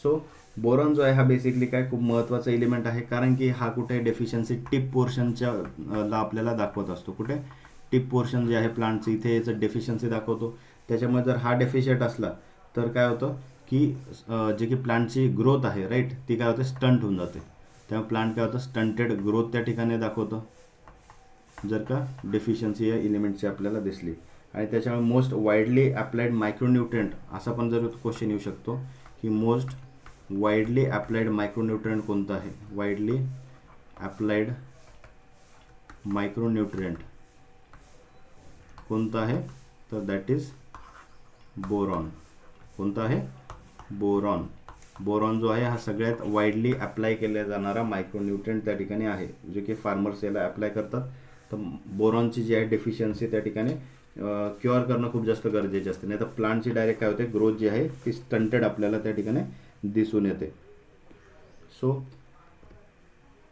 सो बोरॉन जो आहे हा बेसिकली काय खूप महत्त्वाचा एलिमेंट आहे कारण की हा कुठे डेफिशियन्सी टिप पोर्शनच्या ला आपल्याला दाखवत असतो. कुठे टिप पोर्शन जे आहे प्लांटचं इथे याचं डेफिशियन्सी दाखवतो. त्याच्यामुळे जर हा डेफिशियंट असला तर काय होतं की जे की प्लांटची ग्रोथ आहे, राईट, ती काय होते स्टंट होऊन जाते. त्यामुळे प्लांट काय होतं स्टंटेड ग्रोथ त्या ठिकाणी दाखवतं जर का डेफिशियन्सी या एलिमेंटची आपल्याला दिसली. आणि त्याच्यामुळे मोस्ट वाईडली अप्लाइड मायक्रोन्यूट्रिएंट असा पण जर क्वेश्चन येऊ शकतो की मोस्ट वाईडली अप्लाइड मायक्रोन्यूट्रिएंट कोणतं आहे. वाईडली अप्लाइड मायक्रोन्यूट्रिएंट कोणतं आहे तर दॅट इज बोरॉन. कोणता आहे? बोरॉन. बोरॉन जो आहे हा सगळ्यात वाईडली अप्लाय केला जाणारा मायक्रोन्यूट्रिएंट त्या ठिकाणी आहे, जे की फार्मर्स याला अप्लाय करतात. तर बोरॉनची जी आहे डेफिशियन्सी त्या ठिकाणी क्युअर करणं खूप जास्त गरजेचे असते, नाही तर प्लांटची डायरेक्ट काय होते, ग्रोथ जी आहे ती स्टंटेड आपल्याला त्या ठिकाणी दिसून येते. So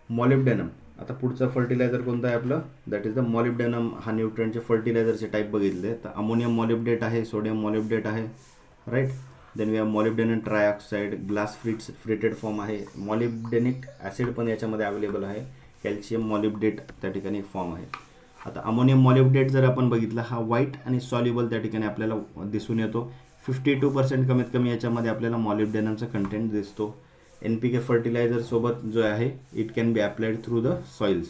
molybdenum. आता पुढचं फर्टिलायझर कोणतं आहे आपलं? That is the molybdenum. हा न्यूट्रिएंटचे फर्टिलायझरचे टाईप बघितले तर अमोनियम मॉलिब्डेट आहे, सोडियम मॉलिब्डेट आहे, right. Then we have molybdenum trioxide, glass fritted form आहे. मॉलिब्डेनिक ॲसिड पण याच्यामध्ये अवेलेबल आहे. कॅल्शियम मॉलिब्डेट त्या ठिकाणी फॉर्म आहे. आता अमोनियम मॉलिब्डेट जर आपण बघितला, हा व्हाईट आणि सॉल्युबल त्या ठिकाणी आपल्याला दिसून येतो. 52% कमीत कमी याच्यामध्ये आपल्याला मॉलिब्डेनमचा कंटेंट दिसतो. NPK फर्टिलायझर सोबत जो आहे it can be applied through the soils.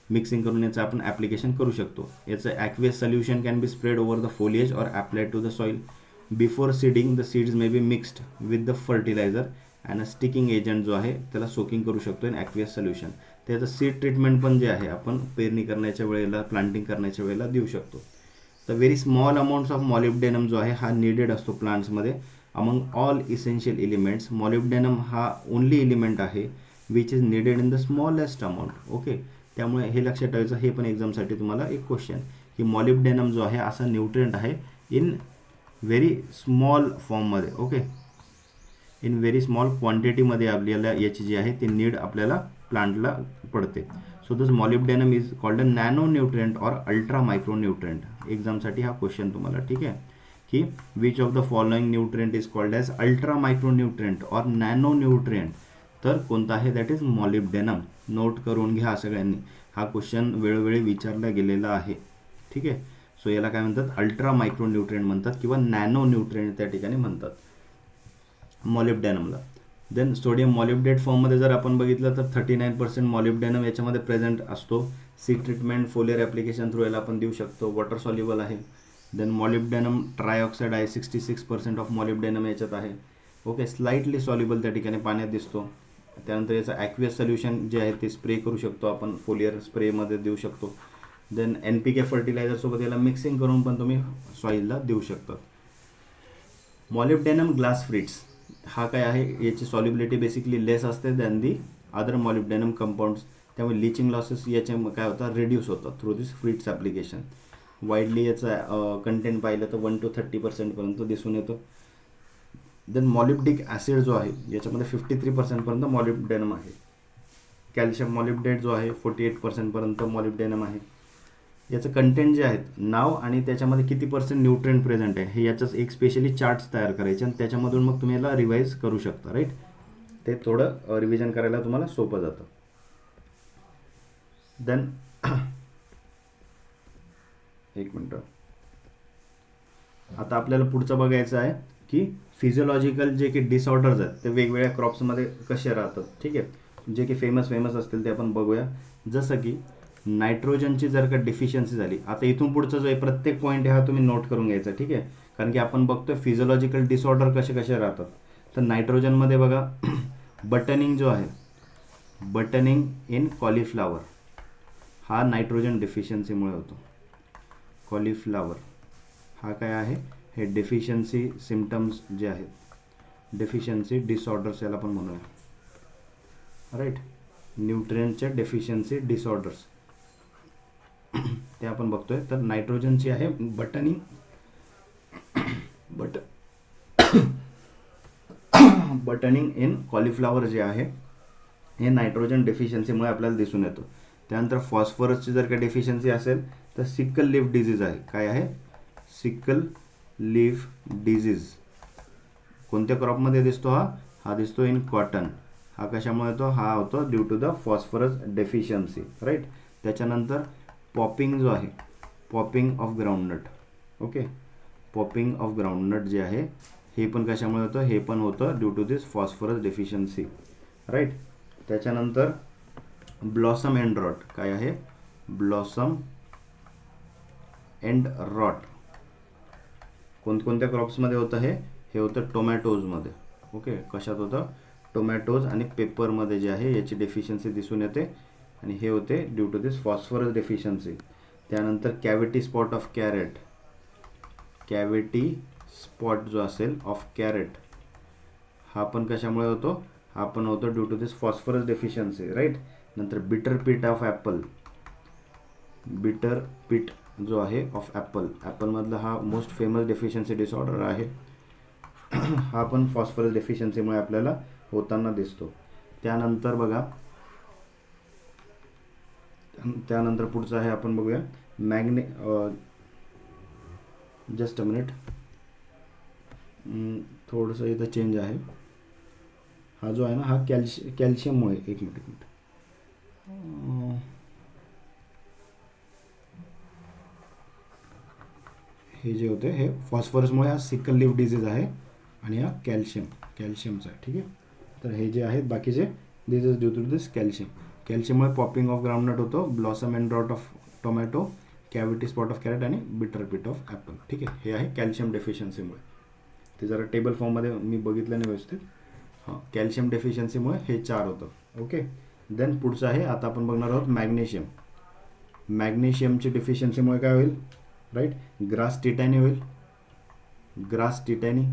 Mixing करून याचं आपण ॲप्लिकेशन करू शकतो. याचं aqueous solution can be spread over the foliage or applied to the soil. Before seeding the seeds may be mixed with the fertiliser and a sticking agent जो आहे त्याला soaking करू शकतो इन ॲक्वेस सोल्युशन. त्याचं seed treatment पण जे आहे आपण पेरणी करण्याच्या वेळेला, प्लांटिंग करण्याच्या वेळेला देऊ शकतो. तर very small amounts of molybdenum जो आहे हा निडेड असतो प्लांट्समध्ये. Among all essential elements molybdenum हा ओनली एलिमेंट आहे which is needed in the smallest amount. Okay, त्यामुळे हे लक्षात ठेवायचं. हे पण एक्झामसाठी तुम्हाला एक क्वेश्चन, की मॉलिब्डेनम जो आहे असा न्यूट्रिएंट आहे इन व्हेरी स्मॉल फॉर्ममध्ये. ओके, इन व्हेरी स्मॉल क्वांटिटीमध्ये आपल्याला याची जी आहे ती नीड आपल्याला प्लांटला पडते. So this molybdenum is called a nano nutrient or ultra micro nutrient. एक्झामसाठी हा क्वेश्चन तुम्हाला, ठीक आहे, की which of the following nutrient is called as ultra micro nutrient or nano nutrient. तर कोणता आहे? That is molybdenum. नोट करून घ्या सगळ्यांनी, हा क्वेश्चन वेळोवेळी विचारला गेलेला आहे, ठीक आहे. सो याला काय म्हणतात? अल्ट्रा मायक्रो न्यूट्रिएंट म्हणतात किंवा नॅनो न्यूट्रिएंट त्या ठिकाणी म्हणतात मॉलिब्डेनमला. देन सोडियम मॉलिब्डेट फॉर्ममध्ये जर आपण बघितलं तर 39% मॉलिब्डेनम याच्यामध्ये प्रेझेंट असतो. सीड ट्रीटमेंट, फोलियर ॲप्लिकेशन थ्रू याला आपण देऊ शकतो. वॉटर सॉल्युबल आहे. देन मॉलिब्डेनम ट्रायऑक्साईड आहे, 66% ऑफ मॉलिब्डेनम याच्यात आहे. ओके, स्लाइटली सॉल्युबल त्या ठिकाणी पाण्यात दिसतो. त्यानंतर याचं ॲक्वियस सोल्युशन जे आहे ते स्प्रे करू शकतो आपण, फोलियर स्प्रेमध्ये देऊ शकतो. देन NPK फर्टिलायझरसोबत याला मिक्सिंग करून पण तुम्ही सॉईलला देऊ शकतात. मॉलिब्डेनम ग्लास फ्रिट्स हा काय आहे? याची सॉल्युबिलिटी बेसिकली लेस असते than the other molybdenum compounds. त्यामुळे लिचिंग लॉसेस याचे काय होतात? रिड्यूस होतात थ्रू दिस फ्रिट्स ॲप्लिकेशन. वाईडली याचा कंटेंट पाहिलं तर 1 to 30% पर्यंत दिसून येतो. देन मॉलिब्डिक ॲसिड जो आहे याच्यामध्ये 53% पर्यंत मॉलिब्डेनम आहे. कॅल्शियम मॉलिब्डेट जो आहे 48% पर्यंत मॉलिब्डेनम आहे. याचं कंटेंट जे आहेत, नाव आणि त्याच्यामध्ये किती % न्यूट्रिएंट प्रेझेंट आहे, हे याचंच एक स्पेशली चार्ट्स तयार करायचे आणि त्याच्यामधून मग तुम्ही याला रिवाईज करू शकता, राईट. ते थोडं रिव्हिजन करायला तुम्हाला सोपं जातं. देन एक मिनटं, आता आपल्याला पुढचं बघायचं आहे की फिजिओलॉजिकल जे की डिसऑर्डर्स आहेत ते वेगवेगळ्या क्रॉप्समध्ये कसे राहतात, ठीक आहे. जे की फेमस असतील ते आपण बघूया. जसं की नायट्रोजनची जर का डिफिशियन्सी झाली, आता इथून पुढचा जो आहे प्रत्येक पॉईंट हा तुम्ही नोट करून घ्यायचा, ठीक आहे. कारण की आपण बघतोय फिजिओलॉजिकल डिसऑर्डर कसे कसे राहतात. तर नायट्रोजनमध्ये बघा बटनिंग जो आहे, बटनिंग इन कॉलीफ्लावर हा नायट्रोजन डिफिशियन्सीमुळे होतो. कॉलीफ्लावर हा काय आहे? हे डेफिशियन्सी सिम्पटम्स जे आहेत, डेफिशियन्सी डिसऑर्डर्स याला पण म्हणूया, राईट. न्यूट्रिएंटचे डेफिशियन्सी डिसऑर्डर्स ते आपण बघतोय. तर नायट्रोजनची आहे बटनिंग बटनिंग इन कॉलीफ्लावर जे आहे हे नायट्रोजन डेफिशियन्सीमुळे आपल्याला दिसून येतो. त्यानंतर फॉस्फरसची जर का डेफिशियन्सी असेल तर सिकल लीफ डिझीज आहे. काय आहे? Sickle leaf disease. कोणत्या क्रॉपमध्ये दिसतो हा दिसतो इन कॉटन. हा कशामुळे येतो? हा होतो due to the phosphorus deficiency, right. त्याच्यानंतर पॉपिंग जो आहे, popping of groundnut. Okay, popping of groundnut जे आहे हे पण कशामुळे होतं? हे पण होतं due to this phosphorus deficiency, right. त्याच्यानंतर ब्लॉसम एंड रॉट. काय आहे? Blossom end rot. कोणत्या क्रॉप्समध्ये होतं हे होतं टोमॅटोजमध्ये. ओके, कशात होतं? टोमॅटोज आणि पेपरमध्ये जे आहे याची डेफिशियन्सी दिसून येते आणि हे होते due to this phosphorus deficiency. त्यानंतर cavity spot of carrot. Cavity spot जो असेल ऑफ कॅरेट हा पण कशामुळे होतो, हा पण होतो due to this phosphorus deficiency, right. नंतर बिटर पीट ऑफ ॲपल, बिटर पीट जो आहे ऑफ ॲपल, ॲपलमधला हा मोस्ट फेमस डेफिशियन्सी डिसऑर्डर आहे. हा पण फॉस्फरस डेफिशियन्सीमुळे आपल्याला होताना दिसतो. त्यानंतर बघा, त्यानंतर पुढचं आहे आपण बघूया जस्ट अ मिनिट, थोडंसं इथं चेंज आहे. हा जो आहे ना हा कॅल्शियममुळे, एक मिनिट हे जे होते हे फॉस्फरसमुळे हा सिकल लीफ डिजीज आहे आणि हा कॅल्शियमचा आहे, ठीक आहे. तर हे जे आहेत बाकीचे this is due to this कॅल्शियममुळे पॉपिंग ऑफ ग्राउंडनट होतो, blossom end rot of tomato, cavity spot of carrot आणि बिटर पीट ऑफ ॲपल, ठीक आहे. हे आहे कॅल्शियम डेफिशियन्सीमुळे. ते जरा टेबल फॉर्ममध्ये मी बघितलं नाही व्यवस्थित. हां, कॅल्शियम डेफिशियन्सीमुळे हे 4 होतं. ओके. देन पुढचं आहे, आता आपण बघणार आहोत मॅग्नेशियम. मॅग्नेशियमची डेफिशियन्सीमुळे काय होईल, राईट, ग्रास टिटॅनी होईल. ग्रास टिटॅनी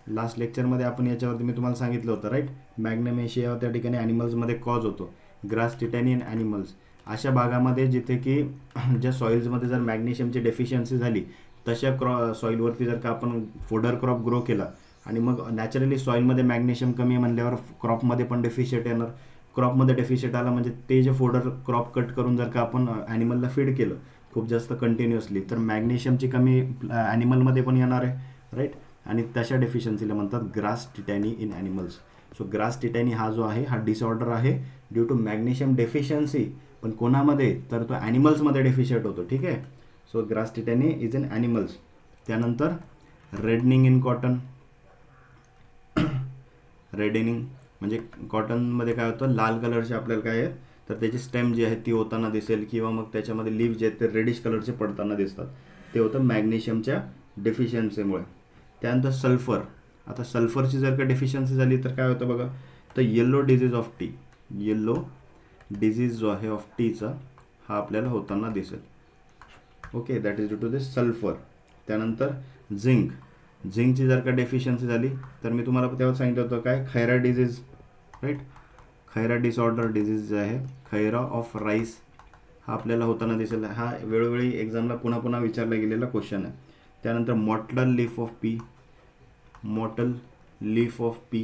लास्ट लेक्चरमध्ये आपण याच्यावरती मी तुम्हाला सांगितलं होतं, राईट. मॅग्नेशिया त्या ठिकाणी ॲनिमल्समध्ये कॉज होतो. ग्रास टिटॅनी इन ॲनिमल्स, अशा भागामध्ये जिथे की ज्या सॉईल्समध्ये जर मॅग्नेशियमची डेफिशियन्सी झाली तशा सॉईलवरती जर का आपण फोडर क्रॉप ग्रो केला आणि मग नॅचरली सॉईलमध्ये मॅग्नेशियम कमी म्हणल्यावर क्रॉपमध्ये पण डेफिशियट येणार. क्रॉपमध्ये डेफिशियट आला म्हणजे ते जे फोडर क्रॉप कट करून जर का आपण ॲनिमलला फीड केलं खूप जास्त कंटिन्युअसली तर मॅग्नेशियमची कमी ॲनिमलमध्ये पण येणार आहे, राईट. आणि तशा डेफिशियन्सीला म्हणतात grass tetany in animals. So grass tetany हा जो आहे हा डिसऑर्डर आहे ड्यू टू मॅग्नेशियम डेफिशियन्सी, पण कोणामध्ये, तर तो ॲनिमल्समध्ये डेफिशियट होतो, ठीक आहे. So grass tetany is in animals. त्यानंतर रेडनिंग इन कॉटन. रेडनिंग म्हणजे कॉटनमध्ये काय होतं, लाल कलरचे आपल्याला काय आहे तर त्याची स्टेम जी आहे ती होताना दिसेल किंवा मग त्याच्यामध्ये लीव्ह जे आहेत ते रेडिश कलरचे पडताना दिसतात. ते होतं मॅग्नेशियमच्या डेफिशियन्सीमुळे. त्यानंतर सल्फर. आता सल्फरची जर का डेफिशियन्सी झाली तर काय होतं बघा, तर yellow disease of tea, yellow disease जो आहे ऑफ टीचा हा आपल्याला होताना दिसेल. Okay, that is due to this sulphur. त्यानंतर झिंक. झिंकची जर का डेफिशियन्सी झाली तर मी तुम्हाला तेव्हा सांगितलं होतं काय, khaira disease, right. Khaira disorder disease जे आहे, खैरा ऑफ राईस, हा आपल्याला होताना दिसेल. हा वेळोवेळी एक्झामला पुन्हा पुन्हा विचारला गेलेला क्वेश्चन आहे. त्यानंतर mortal leaf of P, mortal leaf of P.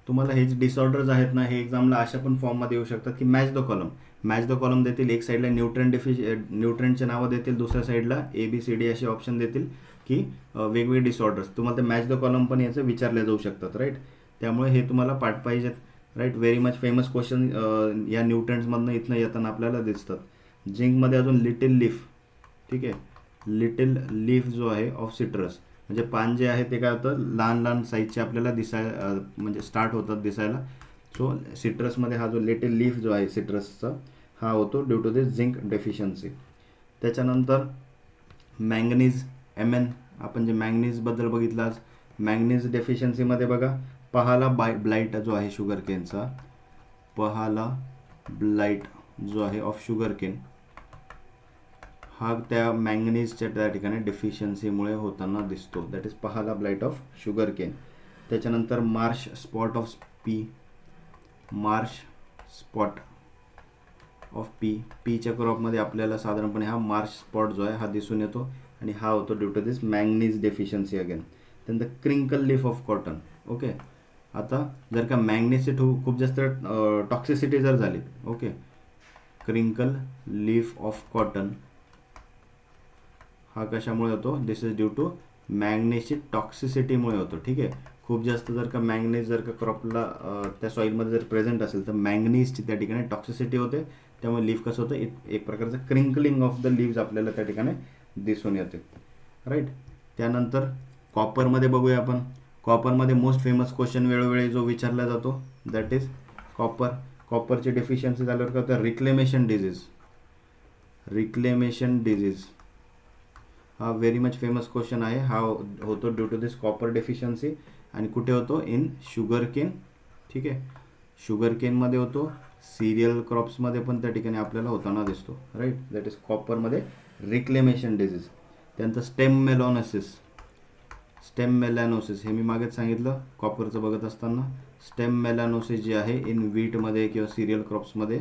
तुम्हाला हे जे डिसऑर्डर्स आहेत ना हे एक्झामला अशा पण फॉर्ममध्ये येऊ शकतात की match the column. Match the column देतील, एक साईडला न्यूट्रंटचे नावं देतील, दुसऱ्या साईडला ABCD असे ऑप्शन देतील की वेगवेगळे डिसऑर्डर्स. तुम्हाला ते मॅच द कॉलम पण याचं विचारले जाऊ शकतात, राईट. त्यामुळे हे तुम्हाला पाठ पाहिजेत, right. Very much famous question या न्यूट्रंट्समधनं इथनं येताना आपल्याला दिसतात. झिंकमध्ये अजून लिटिल लीफ, ठीक आहे, लिटिल लीफ जो आहे ऑफ सिट्रस, म्हणजे पान जे आहे ते काय होतं लहान लहान साईजचे आपल्याला म्हणजे स्टार्ट होतात दिसायला. सो सिट्रसमध्ये हा जो लिटिल लीफ जो आहे सिट्रसचा हा होतो due to this zinc deficiency. त्याच्यानंतर मॅंगनीज, Mn. आपण जे मॅंगनीजबद्दल बघितलं आज, मॅंगनीज डेफिशियन्सीमध्ये बघा पहाला ब्लाईट जो आहे शुगर केनचा, पहाला ब्लाईट जो आहे ऑफ शुगर केन हा त्या मॅंगनीजच्या त्या ठिकाणी डेफिशियन्सीमुळे होताना दिसतो. दॅट इज पहाला ब्लाईट ऑफ शुगर केन. त्याच्यानंतर marsh spot of pea, marsh spot of pea. पीच्या क्रॉपमध्ये आपल्याला साधारणपणे हा मार्श स्पॉट जो आहे हा दिसून येतो आणि हा होतो due to this manganese deficiency again. त्यानंतर crinkle leaf of cotton. Okay, आता जर का मॅंगनीजची खूप जास्त टॉक्सिसिटी जर झाली, okay, crinkle leaf of cotton हा कशामुळे होतो, दिस इज ड्यू टू मॅंगनीजची टॉक्सिसिटीमुळे होतो, ठीक आहे. खूप जास्त जर का मॅंगनीज जर का क्रॉपला त्या सॉईलमध्ये जर प्रेझेंट असेल तर मॅंगनीजची त्या ठिकाणी टॉक्सिसिटी होते, त्यामुळे लीफ कसं होतं, एक प्रकारचं क्रिंकलिंग ऑफ द लीव्ज आपल्याला त्या ठिकाणी दिसून येते, राईट. त्यानंतर कॉपरमध्ये बघूया आपण. कॉपरमध्ये मोस्ट फेमस क्वेश्चन वेळोवेळी जो विचारला जातो दॅट इज कॉपर. कॉपरची डेफिशियन्सी झाल्यावर काय होतं, रिक्लेमेशन डिझीज. रिक्लेमेशन डिझीज हा व्हेरी मच फेमस क्वेश्चन आहे. हा होतो due to this copper deficiency आणि कुठे होतो, इन शुगर केन, ठीक आहे. शुगर केनमध्ये होतो, सिरियल क्रॉप्समध्ये पण त्या ठिकाणी आपल्याला होताना दिसतो, राईट. दॅट इज कॉपरमध्ये रिक्लेमेशन डिजीज. त्यानंतर स्टेम मेलॅनोसिस हे मी मागेच सांगितलं कॉपरचं बघत असताना. स्टेम मेलॅनोसिस जे आहे इन व्हीटमध्ये किंवा सिरियल क्रॉप्समध्ये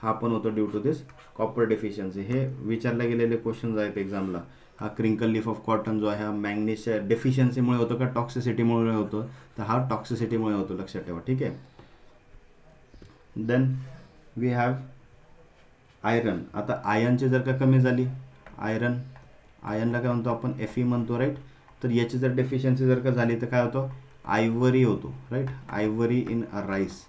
हा पण होतो due to this copper deficiency. हे विचारले गेलेले क्वेश्चन्स आहेत एक्झामला. हा क्रिंकल लीफ ऑफ कॉटन जो आहे हा मॅग्नेशिया डेफिशियन्सीमुळे होतो का टॉक्सिसिटीमुळे होतो, तर हा टॉक्सिसिटीमुळे होतो, लक्षात ठेवा. ठीक आहे. Then we have iron. आता आयनची जर का कमी झाली, आयनला काय म्हणतो आपण, Fe म्हणतो, राईट. तर याची जर डेफिशियन्सी जर का झाली तर काय होतं, आयव्हरी होतो, right. Ivory in rice.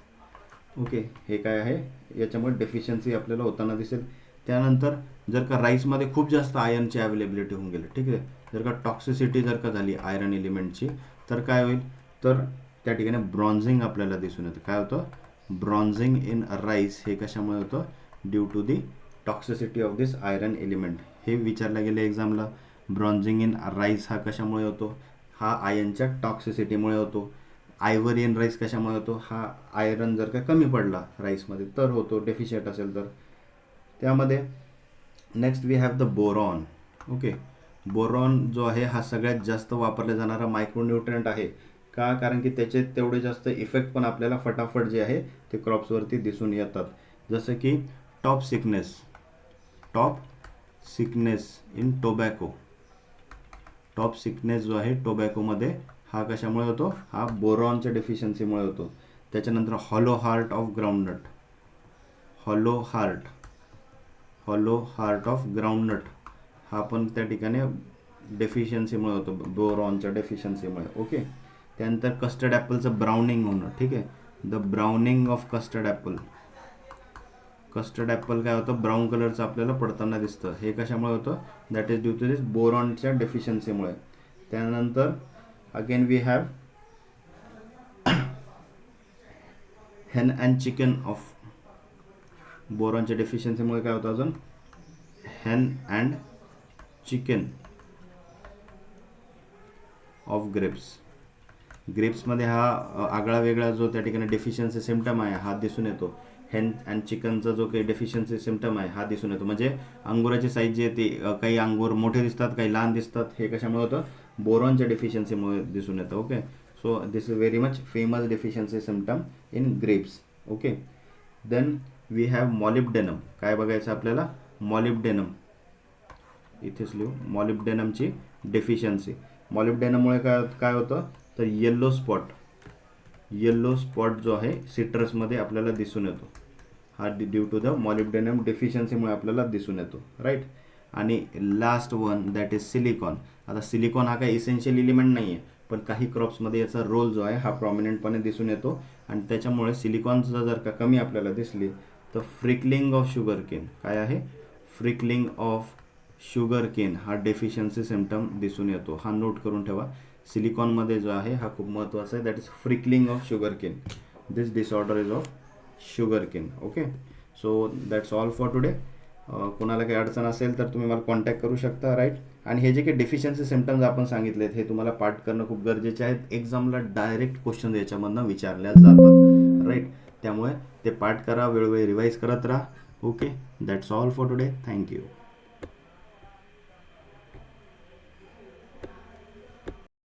Okay, हे काय आहे, याच्यामुळे डेफिशियन्सी आपल्याला होताना दिसेल. त्यानंतर जर का राईसमध्ये खूप जास्त आयर्नची अवेलेबिलिटी होऊन गेली, ठीक आहे, जर का टॉक्सिसिटी जर का झाली आयरन एलिमेंटची, तर काय होईल, तर त्या ठिकाणी ब्रॉन्झिंग आपल्याला दिसून येतं. काय होतं, ब्रॉन्झिंग इन राईस. हे कशामुळे होतं, due to the toxicity of this iron element. हे विचारलं गेलं एक्झामला. ब्रॉन्झिंग इन राईस हा कशामुळे होतो, हा आयर्नच्या टॉक्सिसिटीमुळे होतो. आयव्हरी इन राईस कशामुळे होतो, हा आयरन जर का कमी पडला राईसमध्ये तर होतो, डेफिशियंट असेल तर. त्यामध्ये next we have the boron. Okay, boron जो आहे हा सगळ्यात जास्त वापरला जाणारा मायक्रोन्यूट्रिएंट आहे. का, कारण की त्याचे तेवढे जास्त इफेक्ट पण आपल्याला फटाफट जे आहे ते क्रॉप्सवरती दिसून येतात. जसं की top sickness in tobacco. Top sickness जो आहे टोबॅकोमध्ये हा कशामुळे होतो, हा बोरॉनच्या डेफिशियन्सीमुळे होतो. त्याच्यानंतर हॉलो हार्ट ऑफ ग्राउंडनट हा पण त्या ठिकाणी डेफिशियन्सीमुळे होतो, बोरॉनच्या डेफिशियन्सीमुळे. ओके. त्यानंतर कस्टर्ड ॲपलचं ब्राउनिंग होणं. ठीक आहे, the browning of custard Apple काय होतं, ब्राऊन कलरचं आपल्याला पडताना दिसतं. हे कशामुळे होतं, दॅट इज ड्यू टू दिस बोरॉनच्या डेफिशियन्सीमुळे. त्यानंतर अगेन वी हॅव हेन अँड चिकन ऑफ, बोरॉनच्या डेफिशियन्सीमुळे काय होतं अजून, हेन अँड चिकन ऑफ ग्रेप्समध्ये हा आगळा वेगळा जो त्या ठिकाणी डेफिशियन्सी सिम्टम आहे हा दिसून येतो. हेन अँड चिकनचा जो काही डेफिशियन्सी सिम्टम आहे हा दिसून येतो. म्हणजे अंगुराची साईज जी येते, काही अंगूर मोठे दिसतात, काही लहान दिसतात. हे कशामुळे होतं, बोरॉनच्या डेफिशियन्सीमुळे दिसून येतं. Okay, so this is very much famous deficiency symptom in grapes. Okay. Then we have molybdenum. काय बघायचं आपल्याला, मॉलिब्डेनम. इथेच लिहू, मॉलिब्डेनमची डेफिशियन्सी. मॉलिब्डेनममुळे काय होतं, तर येल्लो स्पॉट जो आहे सिट्रसमध्ये आपल्याला दिसून येतो. हा ड्यू टू द मॉलिब्डेनम डेफिशियन्सीमुळे आपल्याला दिसून येतो, राईट. आणि last one that is silicon. आता सिलिकॉन हा काही इसेन्शियल एलिमेंट नाही आहे, पण काही क्रॉप्समध्ये याचा रोल जो आहे हा प्रॉमिनंटपणे दिसून येतो. आणि त्याच्यामुळे सिलिकॉनचं जर का कमी आपल्याला दिसली तर फ्रिकलिंग ऑफ शुगरकेन, काय आहे, फ्रिकलिंग ऑफ शुगरकेन हा डेफिशियन्सी सिम्टम दिसून येतो. हा नोट करून ठेवा. सिलिकॉनमध्ये जो आहे हा खूप महत्त्वाचा आहे, that is freckling of sugarcane. This disorder is of sugarcane. Okay, so that's all for today. कोणाला काही अडचण असेल तर तुम्ही मला कॉन्टॅक्ट करू शकता, राईट. आणि हे जे काही डेफिशियन्सी सिम्टम्स आपण सांगितलेत हे तुम्हाला पाठ करणं खूप गरजेचे आहेत. एक्झामला डायरेक्ट क्वेश्चन याच्यामधनं विचारल्या जातात, राईट. त्यामुळे ते पाठ करा, वेळोवेळी रिवाईज करत राहा. Okay, that's all for today. Thank you.